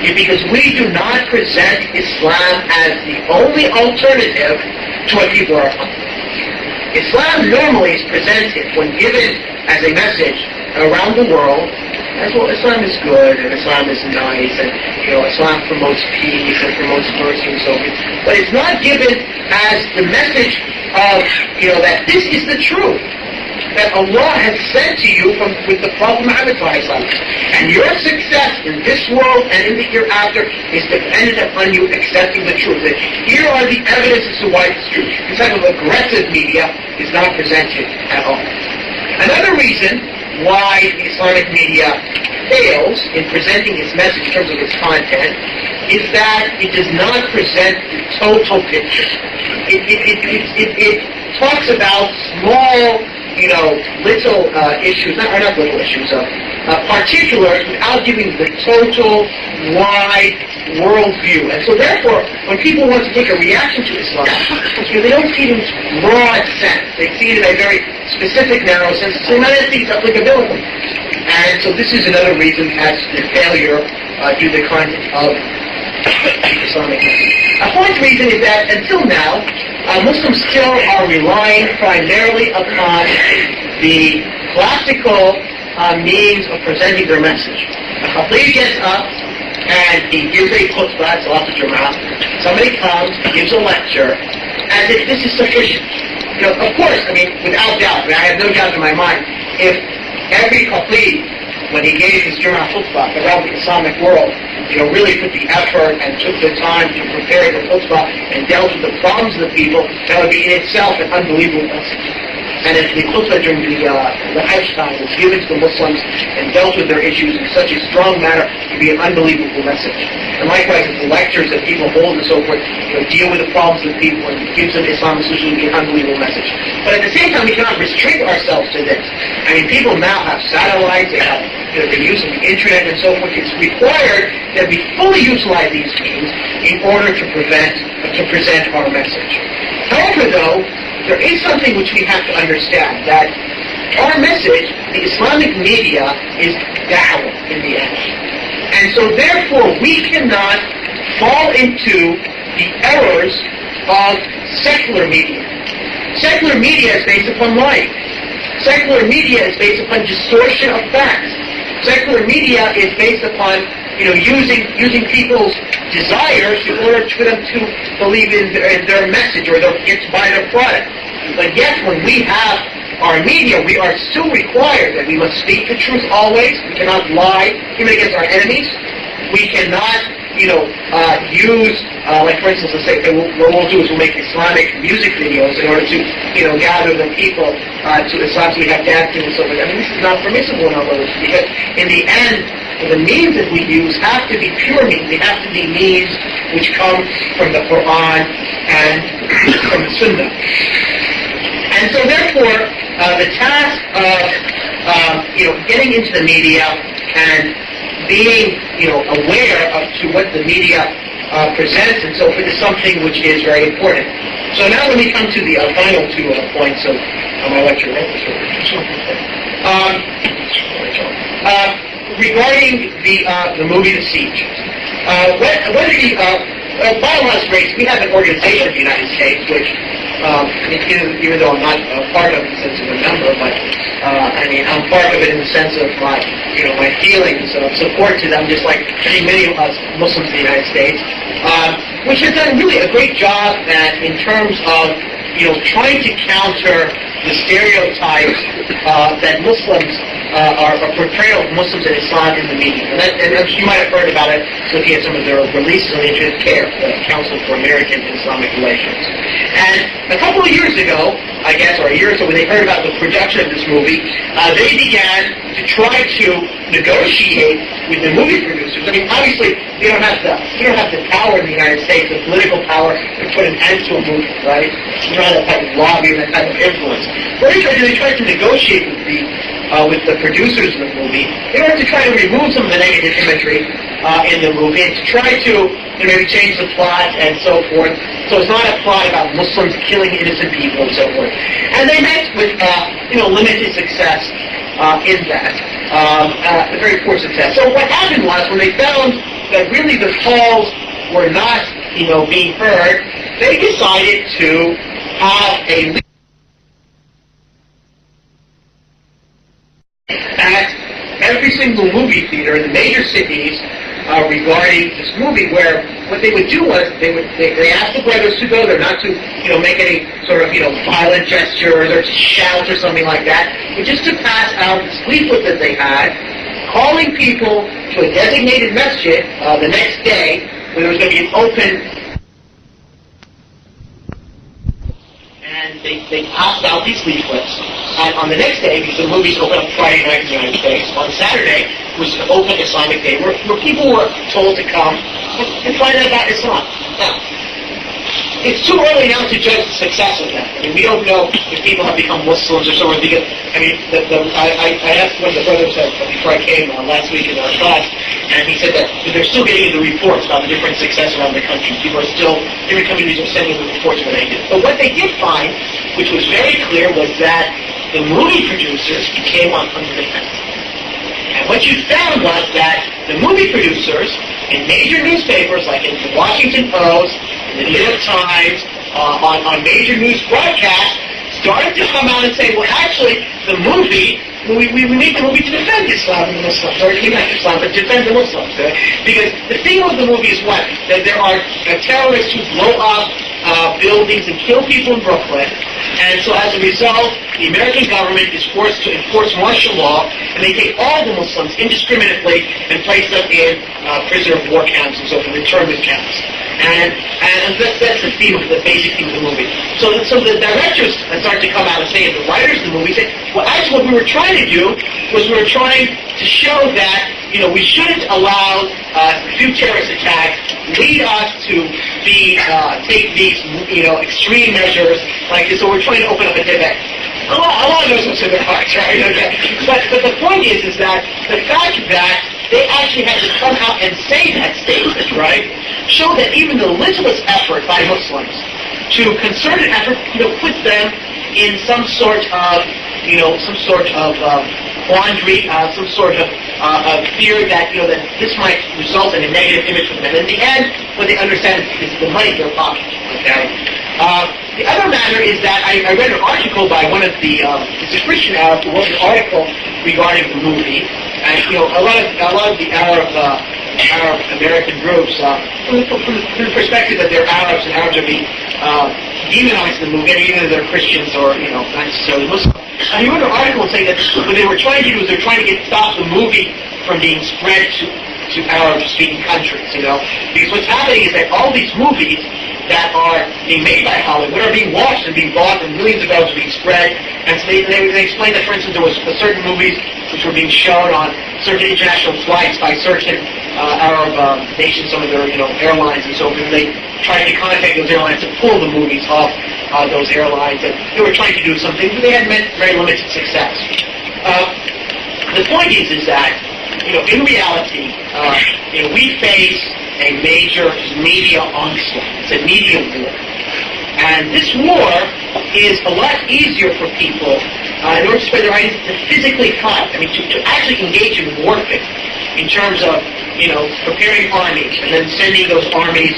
is because we do not present Islam as the only alternative to what people are upon. Islam normally is presented, when given as a message around the world, as well, Islam is good, and Islam is nice, and Islam promotes peace and promotes mercy and so forth. But it's not given as the message of, that this is the truth that Allah has sent to you with the Prophet Muhammad ﷺ. And your success in this world and in the hereafter is dependent upon you accepting the truth. That here are the evidences to why it's true. This type of aggressive media is not presented at all. Another reason why the Islamic media fails in presenting its message in terms of its content is that it does not present the total picture. It talks about small, little issues, not little issues, particulars, without giving the total, wide worldview. And so therefore, when people want to take a reaction to Islam, they don't see it in its broad sense. They see it in a very specific, narrow sense. So they might not see its applicability. And so this is another reason as the failure due to the content of Islamic message. A fourth reason is that until now, Muslims still are relying primarily upon the classical means of presenting their message. A khatib gets up and he gives a khutbah, Salat al-Jama'ah. Somebody comes, gives a lecture, as if this is sufficient. Of course, without doubt, I have no doubt in my mind, if every khatib when he gave his Jum'ah khutbah around the Islamic world, really put the effort and took the time to prepare the khutbah and dealt with the problems of the people, that would be in itself an unbelievable message. And if the khutbah during the Hajj time was given to the Muslims and dealt with their issues in such a strong manner, it would be an unbelievable message. And likewise, if the lectures that people hold and so forth deal with the problems of the people and gives them Islamic solution, it would be an unbelievable message. But at the same time, we cannot restrict ourselves to this. I mean, people now have satellites, they have the use of the internet and so forth. It's required that we fully utilize these means in order to present our message. However, though, there is something which we have to understand, that our message, the Islamic media, is da'wah in the end. And so therefore we cannot fall into the errors of secular media. Secular media is based upon lies. Secular media is based upon distortion of facts. Secular media is based upon using people's desires in order for them to believe in their message or get to buy their product. But yet, when we have our media, we are still required that we must speak the truth always. We cannot lie, even against our enemies. We cannot, use, like for instance, let's say, what we'll do is we'll make Islamic music videos in order to, gather the people to Islam, so we have dancing and so forth. I mean, this is not permissible in our religion, because in the end, the means that we use have to be pure means. They have to be means which come from the Quran and from the Sunnah. And so therefore, the task of, getting into the media and being, aware of to what the media presents and so forth is something which is very important. So now let me come to the final two points of my lecture. Regarding the movie The Siege, bottom line is great. We have an organization in the United States which, even though I'm not part of it in the sense of a member, but I'm part of it in the sense of my feelings of support to them, just like many of us Muslims in the United States, which has done really a great job in terms of trying to counter the stereotypes that Muslims are portrayal of Muslims and Islam in the media. And you might have heard about it looking at some of their releases on the Internet CARE, the Council for American and Islamic Relations. And a couple of years ago, I guess, or a year or so, when they heard about the production of this movie, they began to try to negotiate with the movie producers. I mean, obviously, you don't have the power in the United States, the political power, to put an end to a movie, right? You don't have that type of lobby and that type of influence. What they tried to negotiate with the producers of the movie in order to try to remove some of the negative imagery in the movie and to try to maybe change the plot and so forth. So it's not a plot about Muslims killing innocent people and so forth. And they met with limited success in that, a very poor success. So what happened was, when they found that really the calls were not being heard, they decided to have a at every single movie theater in the major cities regarding this movie, where what they would do was they asked the brothers to go there, not to make any sort of violent gestures or to shout or something like that, but just to pass out this leaflet that they had, calling people to a designated masjid the next day when there was going to be an open. And they passed out these leaflets. And on the next day, because the movies open up Friday night in the United States, on Saturday was an open Islamic day where people were told to come and find out about Islam. Now, it's too early now to judge the success of that. I mean, we don't know if people have become Muslims or so on. Because, I asked one of the brothers before I came last week in our class, and he said that they're still getting the reports about the different success around the country. Different communities are sending the reports when they did. But what they did find, which was very clear, was that the movie producers became on under the fence. And what you found was that the movie producers in major newspapers, like in the Washington Post, in the New York Times, on major news broadcasts, started to come out and say, well, actually, the movie, we made the movie to defend Islam and the Muslims, or not Islam, but defend the Muslims. Because the theme of the movie is what? That there are terrorists who blow up buildings and kill people in Brooklyn. And so as a result, the American government is forced to enforce martial law, and they take all the Muslims indiscriminately and place them in prisoner of war camps and so forth, internment camps. And that's the theme of the basic theme of the movie. So the directors start to come out and say, and the writers of the movie say, well, actually what we were trying to do was we were trying to show that, we shouldn't allow few terrorist attacks lead us to take these, extreme measures like this. So we're trying to open up a debate. A lot of those what's in their hearts, right? Okay. But the point is that the fact that they actually had to come out and say that statement, right, show that even the littlest effort by Muslims to concerted effort, puts them in some sort of quandary, some sort of fear that that this might result in a negative image for them. And in the end, what they understand is the money in their pocket. Okay. The other matter is that I read an article by one of it's a Christian Arab who wrote an article regarding the movie, and a lot of the Arab American groups, from the perspective that they're Arabs and Arabs are being demonized in the movie, even though they're Christians or not necessarily Muslim. And he wrote an article saying that what they were trying to do is they're trying to stop the movie from being spread to Arab-speaking countries, because what's happening is that all these movies that are being made by Hollywood are being watched and being bought, and millions of dollars are being spread. And so they explained that, for instance, there was certain movies which were being shown on certain international flights by certain Arab nations, some of their airlines and so forth. They tried to contact those airlines to pull the movies off those airlines, and they were trying to do something, but they had met very limited success. The point is that in reality, we face a major media onslaught. It's a media war. And this war is a lot easier for people in order to spread their ideas to physically fight. To actually engage in warfare in terms of, preparing armies and then sending those armies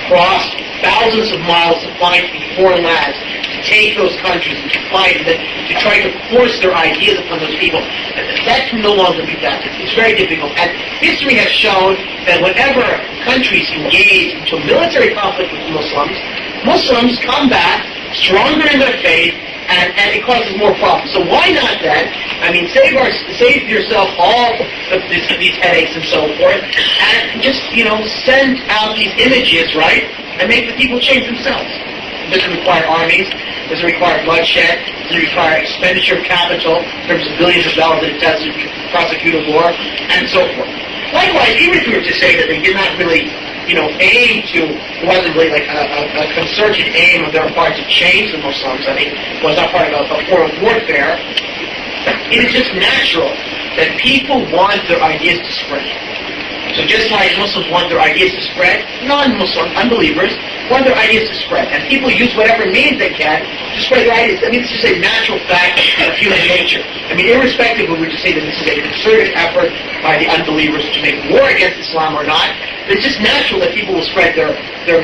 across thousands of miles to fight in foreign lands, to take those countries and to fight and then to try to force their ideas upon those people. That can no longer be done. It's very difficult. And history has shown that whenever countries engage into a military conflict with Muslims come back stronger in their faith, and it causes more problems. So why not then? Save yourself all of these headaches and so forth, and just send out these images, right, and make the people change themselves. It doesn't require armies. It doesn't require bloodshed. It doesn't require expenditure of capital in terms of billions of dollars that it does to prosecute a war, and so forth. Likewise, even if we were to say that they did not really, aim to, it wasn't really like a concerted aim on their part to change the Muslims, it was not part of a form of warfare, it is just natural that people want their ideas to spread. So just like Muslims want their ideas to spread, non-Muslim unbelievers want their ideas to spread. And people use whatever means they can to spread their ideas. It's just a natural fact of human nature. Irrespective of whether we just say that this is a concerted effort by the unbelievers to make war against Islam or not, it's just natural that people will spread their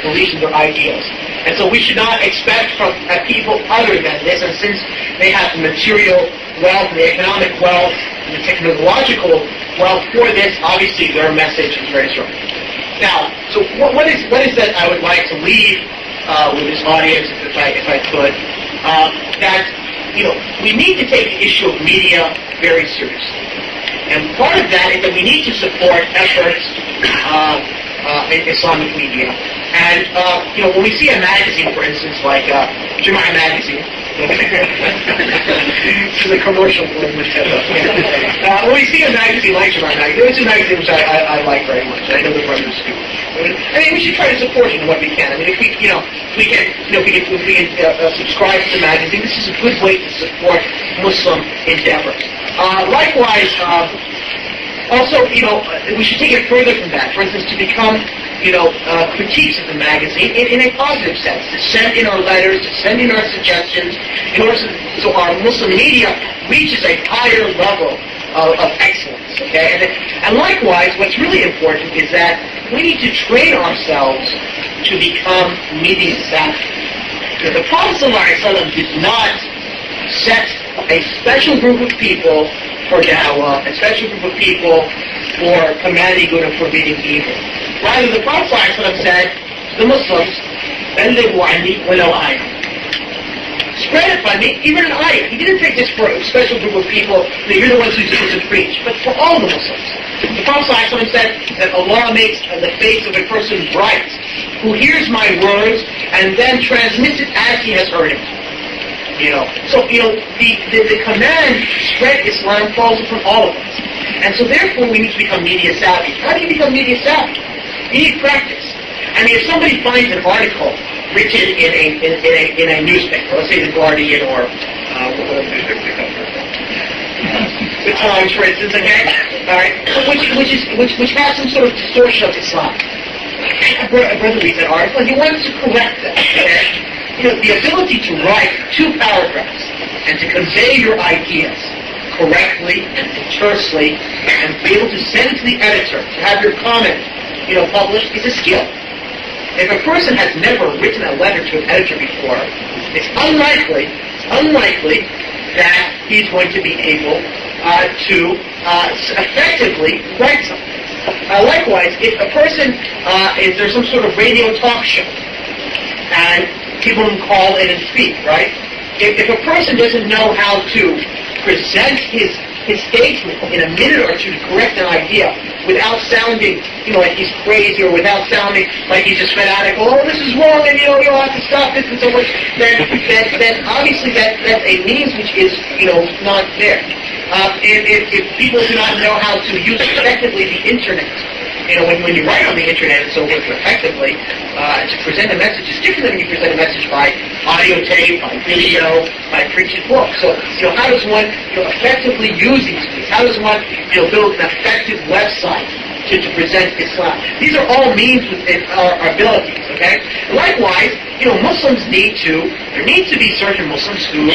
beliefs and their ideas. And so we should not expect from people other than this, and since they have the material wealth, the economic wealth, and the technological wealth for this, obviously their message is very strong. Now, so what is that I would like to leave with this audience, if I could, that we need to take the issue of media very seriously. And part of that is that we need to support efforts in Islamic media. And, when we see a magazine, for instance, like Jama'ah magazine, this is a commercial for when we see a magazine like Jama'ah magazine, it's a magazine which I like very much. I know the brothers do. We should try to support it in what we can. If we can subscribe to the magazine, this is a good way to support Muslim endeavor. Likewise, also, we should take it further from that. For instance, to become, critiques of the magazine in a positive sense, to send in our letters, to send in our suggestions, in order so our Muslim media reaches a higher level of excellence. Okay, and likewise, what's really important is that we need to train ourselves to become media savvy. The Prophet ﷺ did not set a special group of people for dawah, a special group of people for commanding good and forbidding evil. Rather, the Prophet ﷺ said to the Muslims, بلغوا عني ولو آية. Spread it by me, even an ayah. He didn't take this for a special group of people, that you're the ones who's supposed to preach, but for all the Muslims. The Prophet ﷺ said that Allah makes the face of a person bright, who hears my words and then transmits it as he has heard it. So the command, spread Islam, falls upon all of us. And so therefore we need to become media savvy. How do you become media savvy? You need practice. I mean, if somebody finds an article written in a newspaper, let's say The Guardian or The Times, for instance, okay? All right, which has some sort of distortion of Islam. A brother reads that article and he wants to correct that. Okay? The ability to write 2 paragraphs and to convey your ideas correctly and tersely and be able to send it to the editor to have your comment, published is a skill. If a person has never written a letter to an editor before, it's unlikely that he's going to be able to effectively write something. Likewise, if a person, if there's some sort of radio talk show, and people call in and speak, right? If a person doesn't know how to present his statement in a minute or two to correct an idea without sounding, like he's crazy, or without sounding like he's just fanatical, oh, this is wrong, and you'll have to stop this and so forth, then obviously that's a means which is, not there. If people do not know how to use effectively the internet, when you write on the internet and so forth effectively, to present a message is different than when you present a message by audio tape, by video, by printed book. So, how does one, effectively use these things? How does one, build an effective website to present Islam? These are all means within our abilities, okay? Likewise, Muslims there needs to be certain Muslims who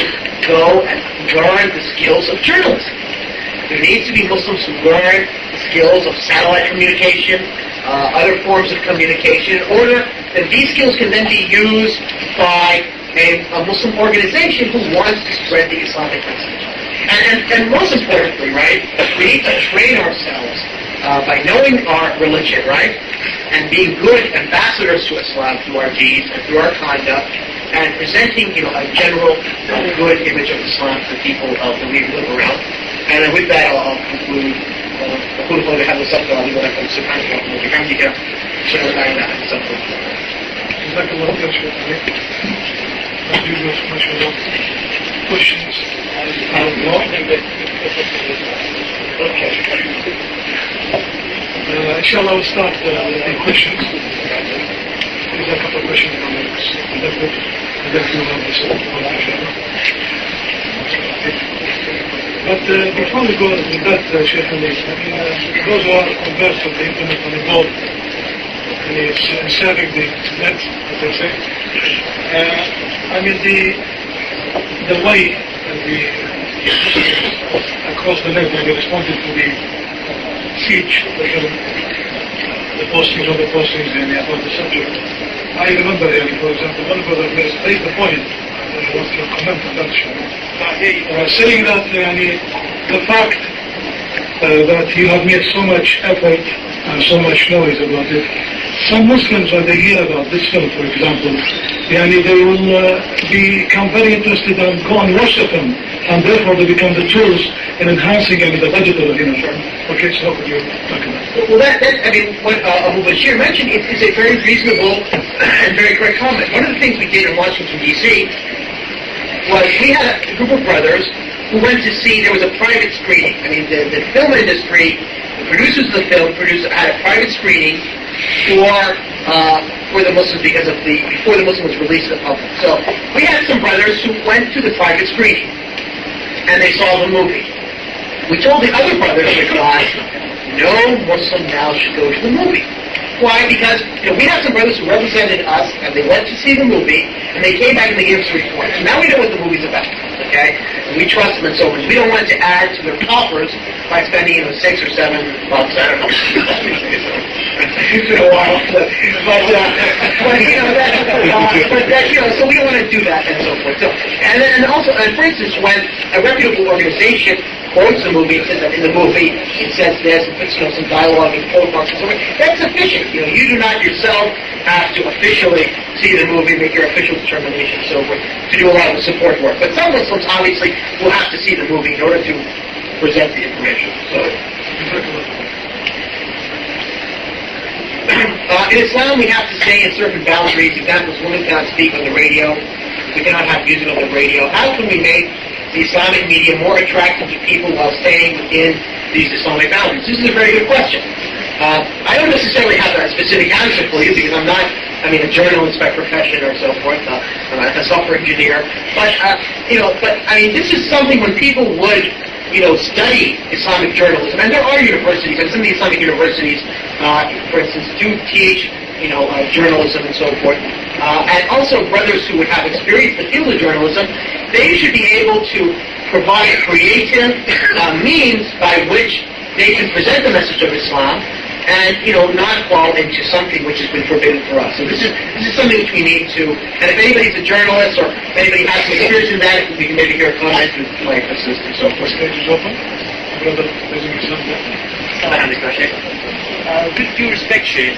go and learn the skills of journalism. There needs to be Muslims who learn the skills of satellite communication, other forms of communication, in order that these skills can then be used by a Muslim organization who wants to spread the Islamic message. And most importantly, right, we need to train ourselves by knowing our religion, right, and being good ambassadors to Islam through our deeds and through our conduct, and presenting, a general good image of Islam to the people that we live around. And with that, I'll conclude. أقول قولي هذا واستغفر الله لي ولكم سبحانك اللهم وبحمدك أشهد أن لا إله إلا أنت أستغفرك. جزاك الله خير شيخ. Thank you very much for your questions. Inshallah, we'll start with the questions. There's a couple of questions on But before we go with that, Sheikh Ali, those who are conversed with the internet and involved in sharing the net, as they say, the way across the net when they responded to the siege, the postings about the subject. I remember, for example, one brother raised the point, and I want to comment on that, saying that the fact that you have made so much effort and so much noise about it, some Muslims, when they hear about this film, for example, they will become very interested and go and watch the film, and therefore they become the tools in enhancing the budget of Okay, so how could you talk about that? Well, what Abu Bashir mentioned is a very reasonable and very correct comment. One of the things we did in Washington, D.C., was we had a group of brothers who went to see, there was a private screening. The film industry, the producers of the film had a private screening for the Muslims before the Muslim was released to the public. So we had some brothers who went to the private screening and they saw the movie. We told the other brothers in the class, no Muslim now should go to the movie. Why? Because we have some brothers who represented us, and they went to see the movie, and they came back and they gave us a report. And now we know what the movie's about, okay? And we trust them and so on. We don't want to add to their coffers by spending, $6 or $7, I don't know. It's been a while, so we don't want to do that and so forth. So, and for instance, when a reputable organization quotes the movie, it says that in the movie, it says there's some dialogue and quote marks and so on. That's sufficient. You do not yourself have to officially see the movie, make your official determination, so forth, to do a lot of the support work. But some Muslims obviously will have to see the movie in order to present the information. So, in Islam, we have to stay in certain boundaries. Examples: women cannot speak on the radio. We cannot have music on the radio. How can we make the Islamic media more attractive to people while staying within these Islamic boundaries? This is a very good question. I don't necessarily have a specific answer for you because I'm not, a journalist by profession or so forth. I'm a software engineer. But this is something when people would, study Islamic journalism, and there are universities, and some of the Islamic universities, for instance, do teach, journalism and so forth. And also brothers who would have experience in the field of journalism, they should be able to provide creative means by which they can present the message of Islam and, not fall into something which has been forbidden for us. So this is something which we need to, and if anybody's a journalist or anybody has some experience in that, we can maybe hear a comment from my assistant and so forth. Stage is open. Brother, with due respect, Sheikh,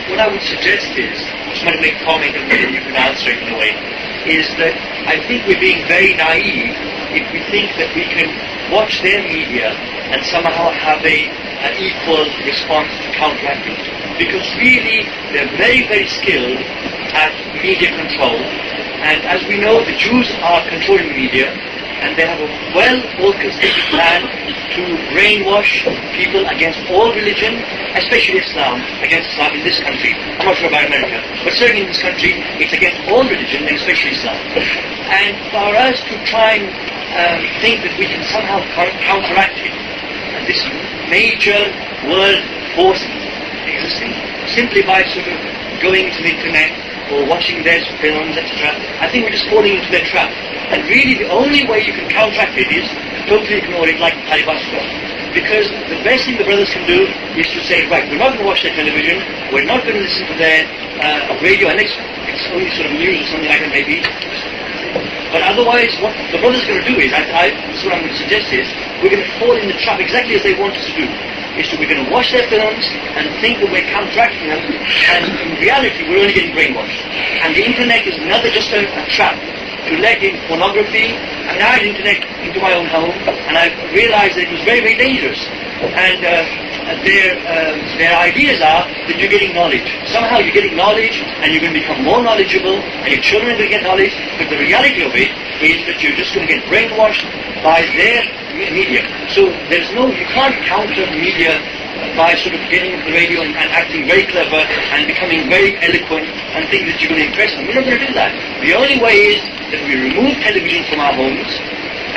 what I would suggest is, just want to make a comment and then you can answer it in a way, is that I think we're being very naive if we think that we can watch their media and somehow have an equal response to counteract it. Because really, they're very, very skilled at media control. And as we know, the Jews are controlling media, and they have a well-orchestrated plan to brainwash people against all religion, especially Islam, against Islam in this country. I'm not sure about America, but certainly in this country, it's against all religion, and especially Islam. And for us to try and think that we can somehow counteract it, and this major world force existing, simply by sort of going to the internet or watching their films, etc., I think we're just falling into their trap. And really the only way you can counteract it is to totally ignore it like the Taliban stuff. Because the best thing the brothers can do is to say, right, we're not going to watch their television, we're not going to listen to their radio, and it's only sort of news or something like that maybe. But otherwise, what the brothers are going to do is, that's what I'm going to suggest is, we're going to fall in the trap exactly as they want us to do. We're going to watch their films and think that we're counteracting them, and in reality we're only getting brainwashed. And the internet is just a trap to let in pornography. I had internet into my own home, and I realized that it was very, very dangerous. And their ideas are that you're getting knowledge. Somehow you're getting knowledge, and you're going to become more knowledgeable, and your children are going to get knowledge, but the reality of it is that you're just going to get brainwashed by their media. So you can't counter media by sort of getting into the radio and acting very clever and becoming very eloquent and think that you're going to impress them. We're not going to do that. The only way is that we remove television from our homes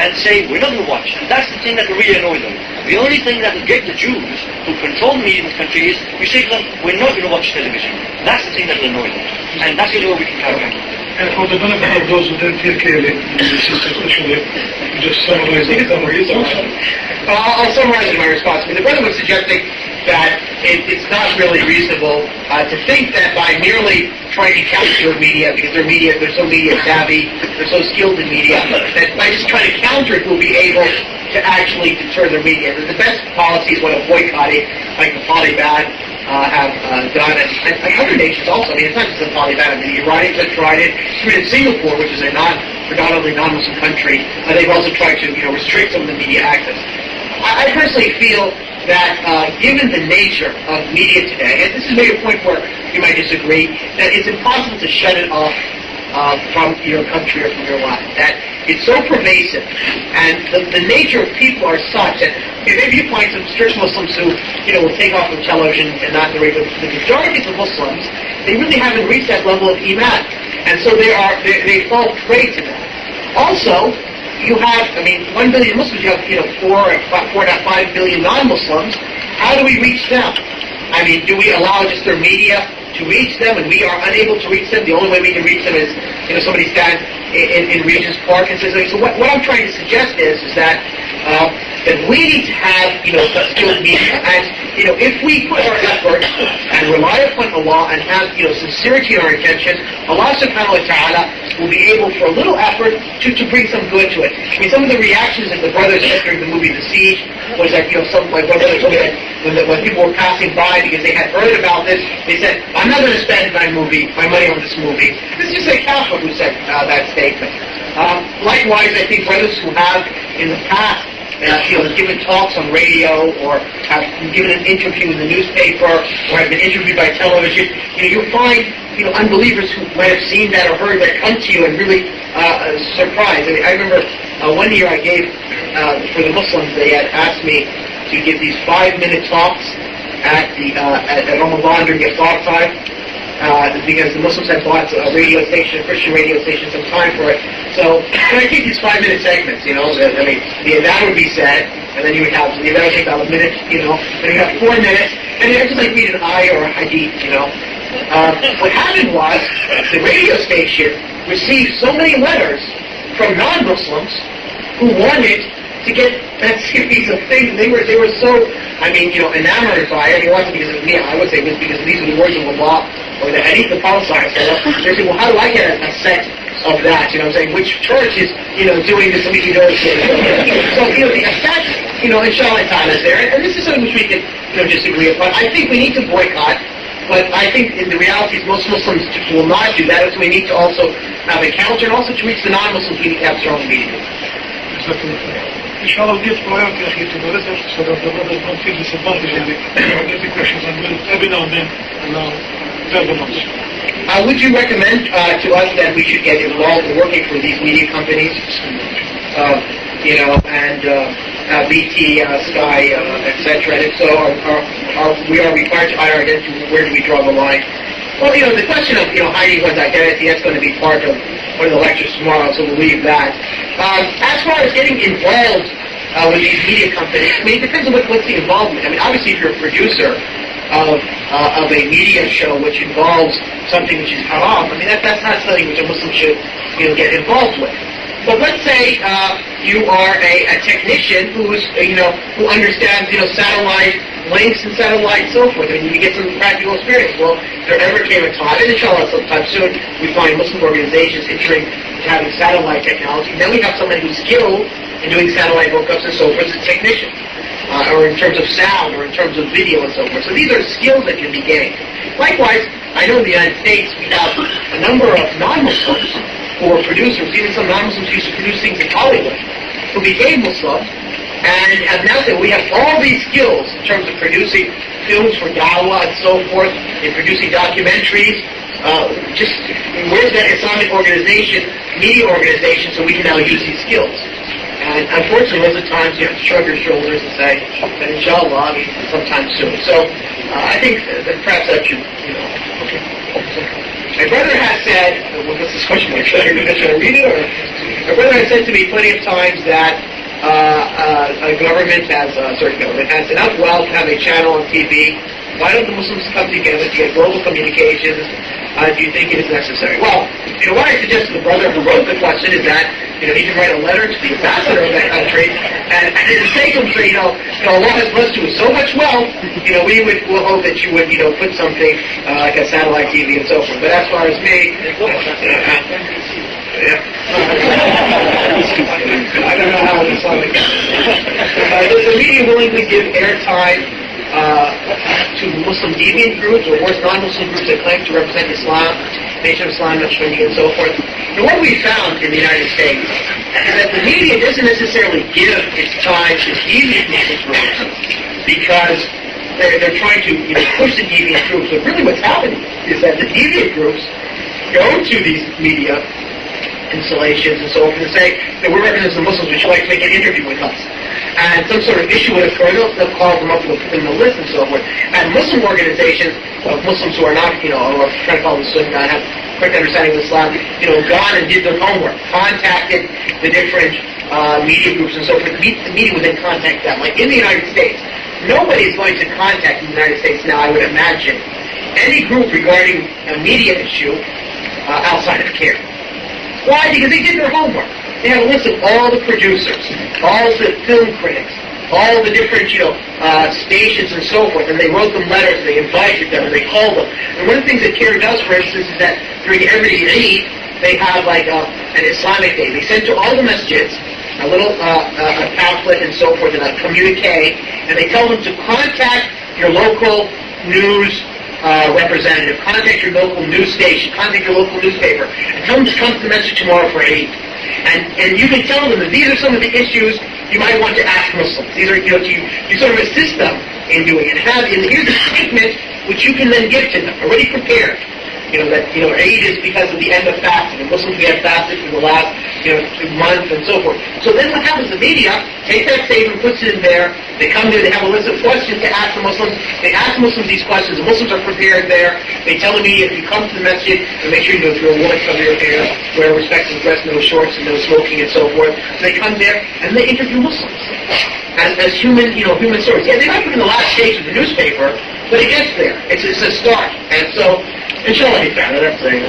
and say, we're not going to watch. And that's the thing that will really annoy them. The only thing that will get the Jews who control the media in this country is, we say to them, we're not going to watch television. That's the thing that will annoy them. And that's the only way we can counter it. And for the benefit of those who didn't hear clearly, Sister Kushali, you just summarize it. I'll summarize in my response. The brother was suggesting that it's not really reasonable to think that by merely trying to counter media, because they're so media savvy, they're so skilled in media, that by just trying to counter it, we'll be able to actually deter their media. The best policy is one of boycotting, like the Taliban have done, and other nations also. It's not just the Taliban. The Iranians have tried it. Even in Singapore, which is a predominantly non-Muslim country, they've also tried to restrict some of the media access. I personally feel that given the nature of media today, and this is maybe a point where you might disagree, that it's impossible to shut it off from your country or from your life. That it's so pervasive, and the nature of people are such that maybe you find some strict Muslims who will take off from television and not the radio. The majority of Muslims, they really haven't reached that level of iman, and so they fall prey to that. Also, you have 1 billion Muslims. You have 4.5 billion non-Muslims. How do we reach them? Do we allow just their media to reach them, and we are unable to reach them? The only way we can reach them is somebody stands in Regent's Park and says. So what I'm trying to suggest is that we need to have skilled media, and if we put our effort and rely upon Allah and have sincerity in our intentions, Allah subhanahu wa ta'ala will be able, for a little effort, to bring some good to it. I mean, some of the reactions that the brothers had during the movie The Siege was that, like one brother told me that when people were passing by because they had heard about this, they said, I'm not going to spend my money on this movie. This is just a Catholic who said that statement. Likewise, I think brothers who have in the past given talks on radio or have given an interview in the newspaper or have been interviewed by television, you'll find unbelievers who might have seen that or heard that come to you and really surprised. I mean, I remember one year I gave, for the Muslims, they had asked me to give these 5-minute talks at Ramadan during Iftar time, because the Muslims had bought a radio station, a Christian radio station, some time for it. So when I take these 5-minute segments, the adhan would be said, and then you would have, the adhan would take about a minute, then you have 4 minutes, and you have to read an ayah or a hadith, What happened was, the radio station received so many letters from non-Muslims who wanted to get that series of things. They were so, enamored by it. It wasn't because of me. I would say it was because these are the words of Allah or the hadith of Prophet. They say, well, how do I get a set of that? Which church is, doing this? Let me do those things. So, the effect, inshallah ta'ala is there. And this is something which we can, disagree upon. I think we need to boycott. But I think in the reality is most Muslims will not do that. So we need to also have a counter, and also to reach the non-Muslims, we need to have strong media. Inshallah, we'll give priority to the research so that the brothers don't feel disadvantaged in the questions, and we'll every now and then allow further knowledge. Would you recommend to us that we should get involved in working for these media companies? BT, Sky, etc. And if so, we are required to hide our identity. Where do we draw the line? Well, the question of hiding one's identity, that's going to be part of one of the lectures tomorrow, so we'll leave that. As far as getting involved with these media companies, it depends on what's the involvement. Obviously, if you're a producer of a media show which involves something which is haram, that's not something which a Muslim should get involved with. But let's say you are a technician who understands satellite links and satellite so forth. You get some practical experience. Well, if there ever came a time, and inshallah sometime soon, we find Muslim organizations interested in having satellite technology. Then we have somebody who's skilled in doing satellite hookups and so forth as a technician, or in terms of sound, or in terms of video and so forth. So these are skills that can be gained. Likewise, I know in the United States we have a number of non-Muslims who are producers, even some non-Muslims who used to produce things in Hollywood, who became Muslim, and have now said we have all these skills in terms of producing films for Dawah and so forth, in producing documentaries. Where's that Islamic organization, media organization, so we can now use these skills? And unfortunately, most of the times you have to shrug your shoulders and say, but inshallah, sometime soon. So I think that perhaps that should, okay. My brother has said, what's this question? Should I read it? My brother has said to me plenty of times that a government has enough wealth to have a channel on TV. Why don't the Muslims come together to get global communications? Do you think it is necessary? Well, what I suggest to the brother who wrote the question is that he can write a letter to the ambassador of that country and say to him, Allah has blessed you with so much wealth, we'll hope that you would, put something like a satellite TV and so forth. But as far as me, I don't know how it's Islamic. Is the media willing to give airtime to Muslim deviant groups or worse, non-Muslim groups that claim to represent Islam, Nation of Islam, Nashvani, and so forth? And what we found in the United States is that the media doesn't necessarily give its time to deviant Muslim groups because they're trying to push the deviant groups. But really what's happening is that the deviant groups go to these media installations and so forth and say that we're representatives of Muslims, would you like to make an interview with us? And some sort of issue would occur, they'll call them up, they'll put them in the list and so forth. And Muslim organizations, Muslims who are not, who are trying to follow the Sunnah, have correct understanding of Islam, gone and did their homework, contacted the different media groups and so forth. The media would then contact them. Like in the United States, nobody is going to contact the United States now, I would imagine, any group regarding a media issue outside of care. Why? Because they did their homework. They had a list of all the producers, all the film critics, all the different, stations and so forth, and they wrote them letters, and they invited them, and they called them. And one of the things that CARE does, for instance, is that during every Eid, they have like an Islamic day. They send to all the masjids a little a pamphlet and so forth and a communique, and they tell them to contact your local news representative, contact your local news station, contact your local newspaper, and tell them to come to the message tomorrow for Eid. And you can tell them that these are some of the issues you might want to ask Muslims. These are, you sort of assist them in doing it. And here's a statement which you can then give to them, already prepared. Eid is because of the end of fasting, and Muslims have fasted for the last, month and so forth. So then what happens, the media take that statement, puts it in there, they come there, they have a list of questions to ask the Muslims, they ask Muslims these questions, the Muslims are prepared there, they tell the media, if you come to the masjid, make sure you throw a watch over your hair, wear respectful dress, no shorts and no smoking and so forth. So they come there, and they interview Muslims. As human stories. Yeah, they might put in the last stage of the newspaper, but it gets there. It's a start. And so, inshallah, he found it. That's saying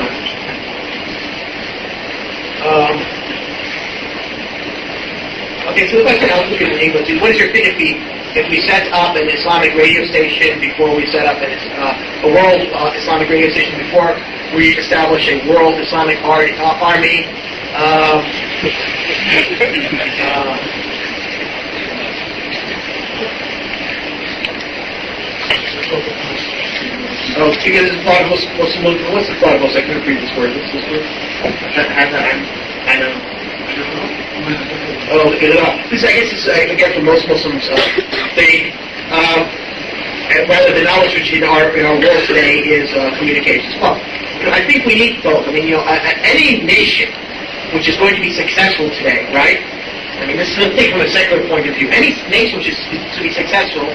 okay, so the question I was looking in English is, what is your thing if we set up an Islamic radio station before we set up a world Islamic radio station, before we establish a world Islamic army? Because it's thought what's the thought most? I couldn't read this word. What's this word? I know. Oh, look it up. This, I guess, is again for most Muslims. Rather the knowledge which in our world today is communications. Well, I think we need both. I mean, any nation which is going to be successful today, right? I mean, this is a thing from a secular point of view. Any nation which is to be successful,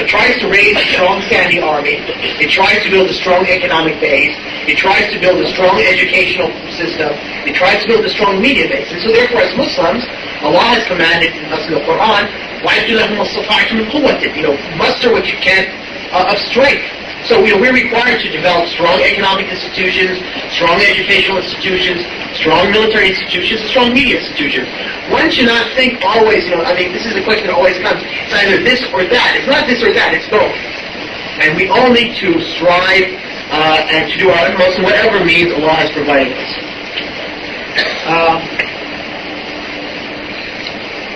tries to raise a strong standing army. It tries to build a strong economic base. It tries to build a strong educational system. It tries to build a strong media base. And so therefore, as Muslims, Allah has commanded us in the Quran, muster what you can of strength. So we're required to develop strong economic institutions, strong educational institutions, strong military institutions, and strong media institutions. One should not think always, this is the question that always comes, it's either this or that. It's not this or that, it's both. And we all need to strive and to do our utmost in whatever means Allah has provided us.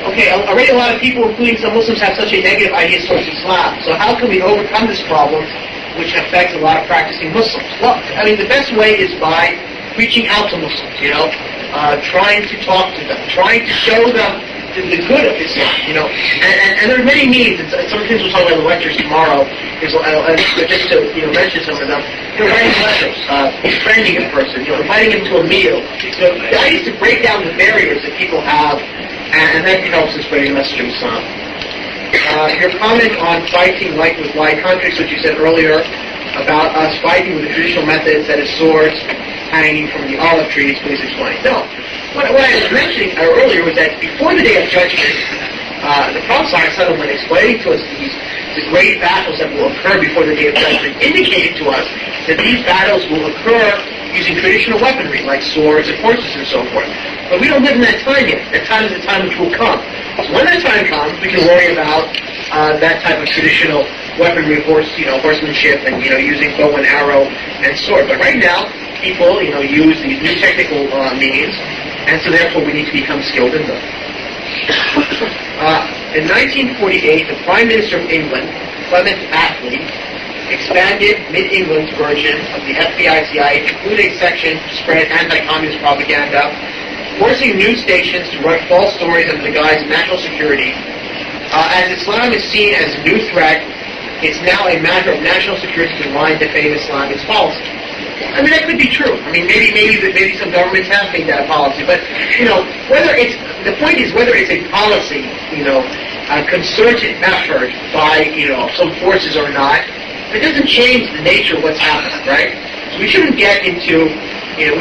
Okay, already a lot of people, including some Muslims, have such a negative idea towards Islam. So how can we overcome this problem, which affects a lot of practicing Muslims? Well, the best way is by reaching out to Muslims, trying to talk to them, trying to show them the good of Islam, and there are many means, and some things we'll talk about in the lectures tomorrow, just to, mention some of them. Writing letters, befriending a person, inviting him to a meal. The idea is to break down the barriers that people have, and that helps in spreading the message of Islam. Your comment on fighting like with light contradicts what you said earlier about us fighting with the traditional methods, that is swords hanging from the olive trees. Please explain. No. What I was mentioning earlier was that before the Day of Judgment, the Prophet ﷺ, when explaining to us the great battles that will occur before the Day of Judgment, indicated to us that these battles will occur using traditional weaponry like swords and horses and so forth. But we don't live in that time yet. That time is the time which will come. So when that time comes, we can worry about that type of traditional weaponry, horsemanship, and using bow and arrow and sword. But right now, people use these new technical means, and so therefore we need to become skilled in them. In 1948, the Prime Minister of England, Clement Attlee, expanded Mid-England's version of the FBI-CIA to include a section to spread anti-communist propaganda, forcing news stations to run false stories under the guise of national security. As Islam is seen as a new threat, it's now a matter of national security to lie and defame Islam, its policy. That could be true. Maybe some governments have made that a policy, but the point is whether it's a policy, a concerted effort by some forces or not, it doesn't change the nature of what's happening, right? So we shouldn't get into the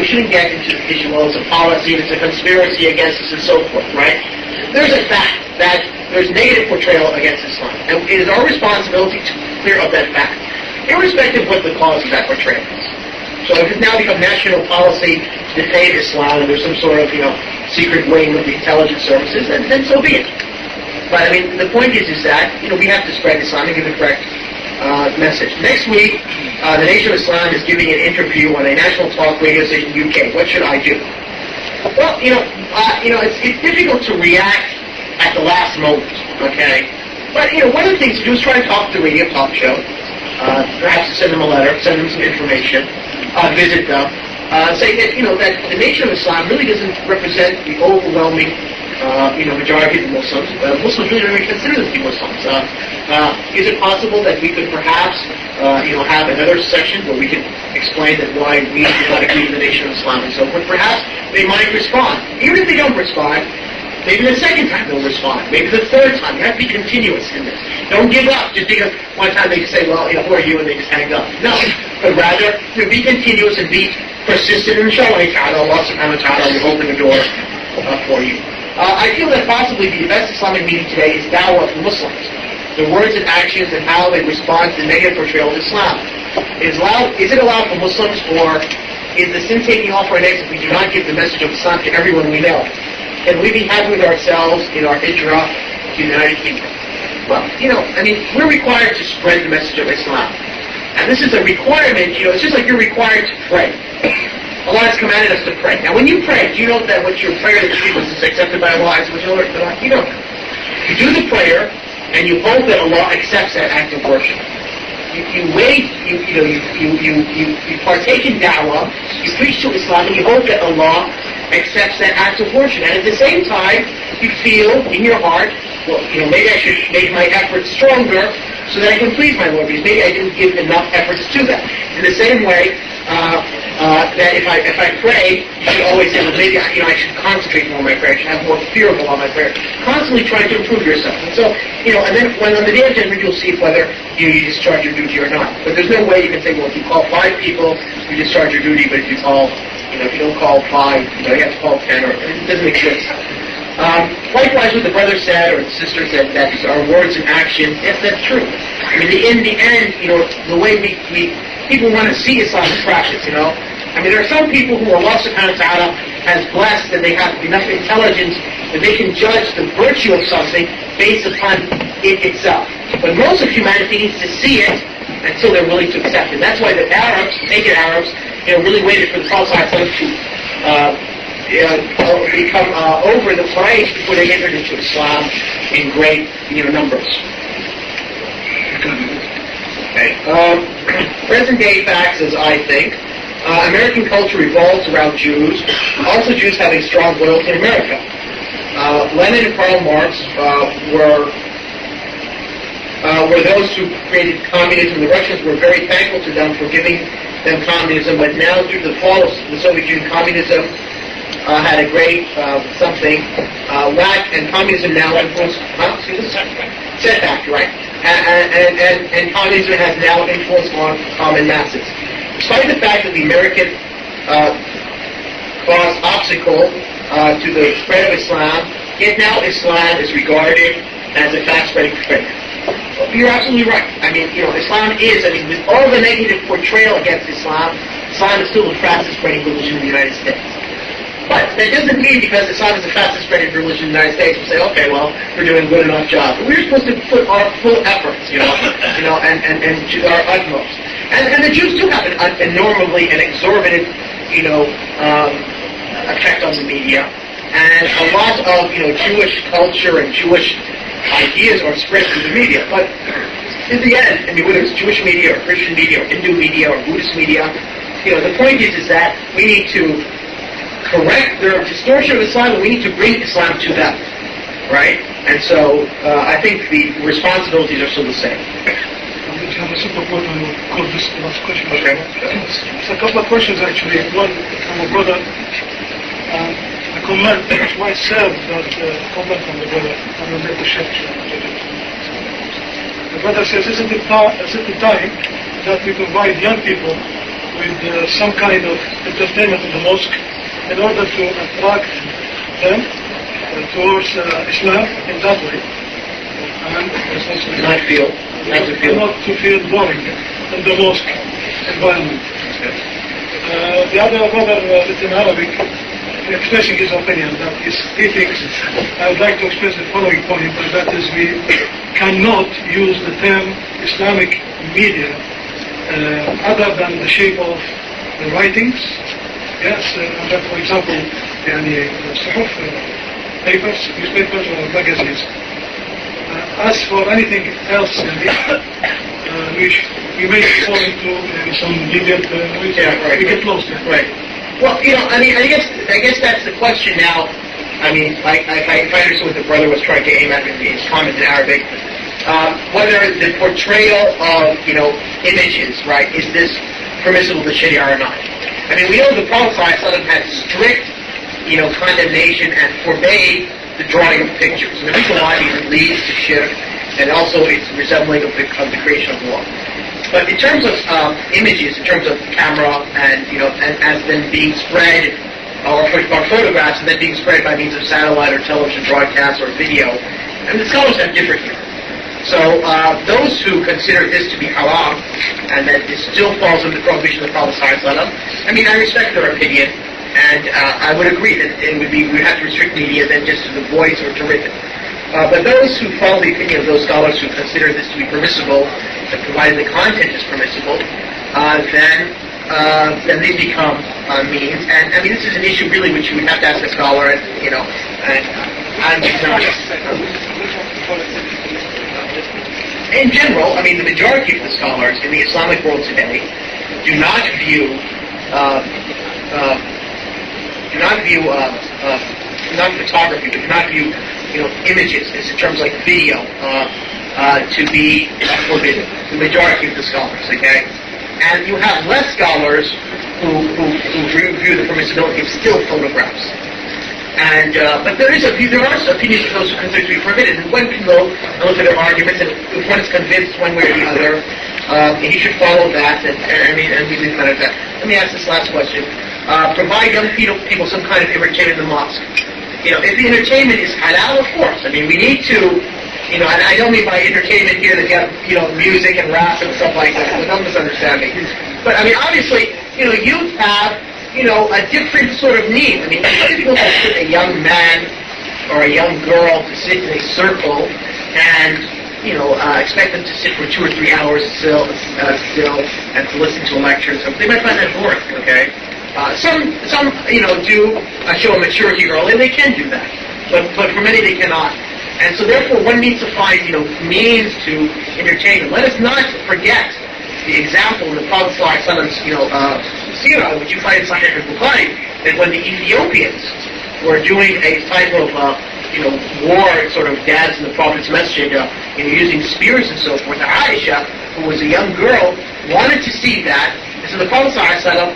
issue, well, it's a policy, it's a conspiracy against us, and so forth, right? There's a fact that there's negative portrayal against Islam, and it is our responsibility to clear up that fact, irrespective of what the cause of that portrayal is. So if it's now become national policy to defame Islam, and there's some sort of, secret wing of the intelligence services, then so be it. But the point is that, we have to spread Islam and give the correct message. Next week, the Nation of Islam is giving an interview on a national talk radio station in UK. What should I do? Well, it's difficult to react at the last moment, okay? But, one of the things to do is try to talk to the radio talk show, perhaps send them a letter, send them some information, visit them, say that, that the Nation of Islam really doesn't represent the overwhelming, majority of the Muslims. Muslims really don't even consider them to be Muslims. Is it possible that we could perhaps, have another session where we could explain that why we do not agree with the Nation of Islam and so forth? Perhaps they might respond. Even if they don't respond, maybe the second time they'll respond. Maybe the third time. You have to be continuous in this. Don't give up just because one time they say, well, who are you? And they just hang up. No. But rather, be continuous and be persistent. And inshallah ta'ala, Allah subhanahu wa ta'ala will open the door for you. I feel that possibly the best Islamic meeting today is dawah to Muslims. The words and actions and how they respond to the negative portrayal of Islam. Is it allowed for Muslims, or is the sin-taking all for an exit if we do not give the message of Islam to everyone we know? Can we be happy with ourselves in our hijrah to the United Kingdom? Well, we're required to spread the message of Islam. And this is a requirement, it's just like you're required to pray. Allah has commanded us to pray. Now, when you pray, do you know that what your prayer that you is accepted by Allah? You know. You do the prayer, and you hope that Allah accepts that act of worship. You wait, you partake in da'wah, you preach to Islam, and you hope that Allah accepts that act of worship. And at the same time, you feel in your heart, well, maybe I should make my efforts stronger so that I can please my Lord, because maybe I didn't give enough efforts to that. In the same way, that if I pray, you should always say, well, maybe I should concentrate more on my prayer. I should have more fear of Allah on my prayer. Constantly trying to improve yourself. And so, and then when on the day of judgment, you'll see whether you discharge your duty or not. But there's no way you can say, well, if you call 5 people, you discharge your duty. But if you call, if you don't call 5, you have to call 10. Or it doesn't exist. Likewise, what the brother said or the sister said, that our words and actions. Yes, that's true. In the end, the way people want to see Islam in practice, there are some people who Allah subhanahu wa ta'ala has blessed that they have enough intelligence that they can judge the virtue of something based upon it itself. But most of humanity needs to see it until they're willing to accept it. That's why the Arabs, naked Arabs, really waited for the Prophet to become over the Quraysh before they entered into Islam in great numbers. Okay. Present day facts, as I think, American culture revolves around Jews. Also, Jews have a strong loyalty in America. Lenin and Karl Marx were those who created communism. The Russians were very thankful to them for giving them communism, but now due to the fall of the Soviet Union, communism had a great something whack, and communism now influenced setback, right? And communism has now influenced on common masses. Despite the fact that the American caused obstacle to the spread of Islam, yet now Islam is regarded as a fast-spreading faith. You're absolutely right. Islam is, with all the negative portrayal against Islam, Islam is still the fastest-spreading religion in the United States. But that doesn't mean because Islam is the fastest-spreading religion in the United States, we say, okay, well, we're doing a good enough job. But we're supposed to put our full efforts, and to our utmost. And the Jews do have an enormously and exorbitant, effect on the media. And a lot of, Jewish culture and Jewish ideas are spread through the media. But in the end, whether it's Jewish media or Christian media or Hindu media or Buddhist media, the point is that we need to correct their distortion of Islam, and we need to bring Islam to them, right? And so I think the responsibilities are still the same. I have a simple point on this last question. Okay. It's a couple of questions actually. One from a brother. A comment myself that comment from the brother. I'm going to make the check. The brother says, isn't it time that we provide young people with some kind of entertainment in the mosque in order to attract them towards Islam in that way? And not to feel boring in the mosque environment. The other brother in Arabic expressing his opinion that he thinks, I would like to express the following point, and that is we cannot use the term Islamic media other than the shape of the writings. Yes, that, for example, يعني صحف, papers, newspapers or magazines. As for anything else, we may fall into some deviant, we get lost. Right. Well, I mean, I guess that's the question now. I mean, if I understood what the brother was trying to aim at in his comment in Arabic, whether the portrayal of, images, right, is this permissible to Sharia or not? I mean, we know the Prophet ﷺ had strict, condemnation and forbade the drawing of pictures. And the reason why it leads to shirk, and also it's resembling of the creation of law. But in terms of images, in terms of camera, and and as then being spread, or photographs, and then being spread by means of satellite or television broadcast or video, and the scholars have different here. So those who consider this to be haram, and that it still falls under the prohibition of the Prophet ﷺ, I mean, I respect their opinion, and I would agree that we would have to restrict media then just to the voice or to written. But those who follow the opinion of those scholars who consider this to be permissible, and provided the content is permissible, then these become means. And I mean, this is an issue really which you would have to ask a scholar, and I'm not. In general, I mean, the majority of the scholars in the Islamic world today do not view not photography, but do not view images in terms like video to be forbidden. The majority of the scholars, okay, and you have less scholars who view the permissibility of still photographs. And but there are opinions of those who consider it to be forbidden. And one can go and look at their arguments, and if one is convinced one way or the other, he should follow that. And we leave that at that. Let me ask this last question: provide young people some kind of entertainment in the mosque. If the entertainment is halal, of course. I mean, we need to. And I don't mean by entertainment here that you have music and rap and stuff like that. Don't misunderstand me. But I mean, obviously, youth have. A different sort of need. I mean, it's difficult to put a young man or a young girl to sit in a circle and, expect them to sit for 2 or 3 hours still and to listen to a lecture and stuff. They might find that boring, okay? Some do show a maturity early, and they can do that. But for many, they cannot. And so therefore, one needs to find, means to entertain them. Let us not forget the example in the Prophet ﷺ's, Sirah, which you find in Sahih al-Bukhari, that when the Ethiopians were doing a type of, war sort of dance in the Prophet's message, using spears and so forth, Aisha, who was a young girl, wanted to see that, and so the Prophet ﷺ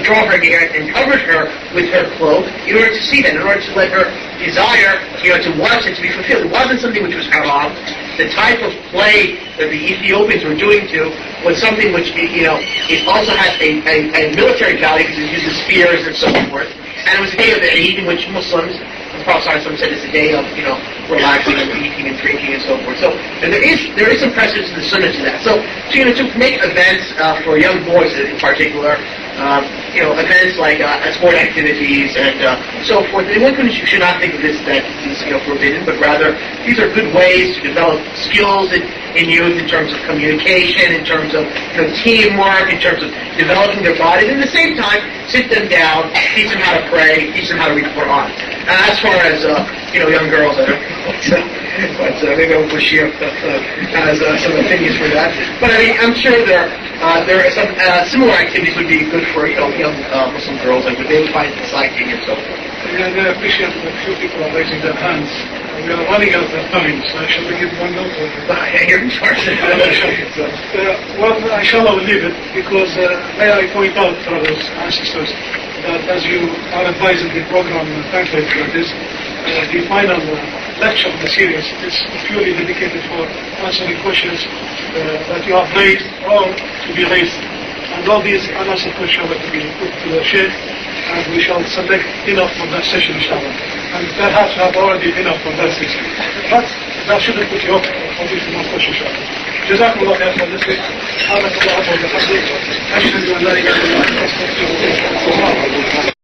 draw her near and covered her with her cloak in order to see that, in order to let her desire, to watch it to be fulfilled. It wasn't something which was haram. The type of play that the Ethiopians were doing was something which, it also had a military value because it uses spears and so forth. And it was a day of Eid in which Muslims, the Prophet ﷺ said, it's a day of, relaxing and eating and drinking and so forth. So and there is some precedence in the Sunnah to that. So to make events for young boys in particular, events like sport activities and so forth. And one should not think of this that is forbidden, but rather these are good ways to develop skills in youth in terms of communication, in terms of teamwork, in terms of developing their bodies, and at the same time sit them down, teach them how to pray, teach them how to read the Quran. And as far as young girls, I don't know, but maybe I'll push you has some opinions for that. But I mean, I'm sure there are some similar activities would be good for young Muslim girls, and they would find exciting and so forth. Yeah, I appreciate that a few people are raising their hands. We are running out of time, so I shall give one note. You're in charge. Well, inshallah, we'll leave it, because may I point out, brothers and sisters, that as you are advising the program pamphlet, that is, the final lecture of the series is purely dedicated for answering questions that you have raised or to be raised. And all these unanswered questions are to be put to the Sheikh, and we shall select enough for that session, inshallah. And perhaps have already enough for that session. But that shouldn't put you off for these more questions, inshallah. جزاكم الله خير for listening. سبحانك اللهم وبحمدك أشهد أن لا إله إلا أنت أستغفرك وأتوب إليك.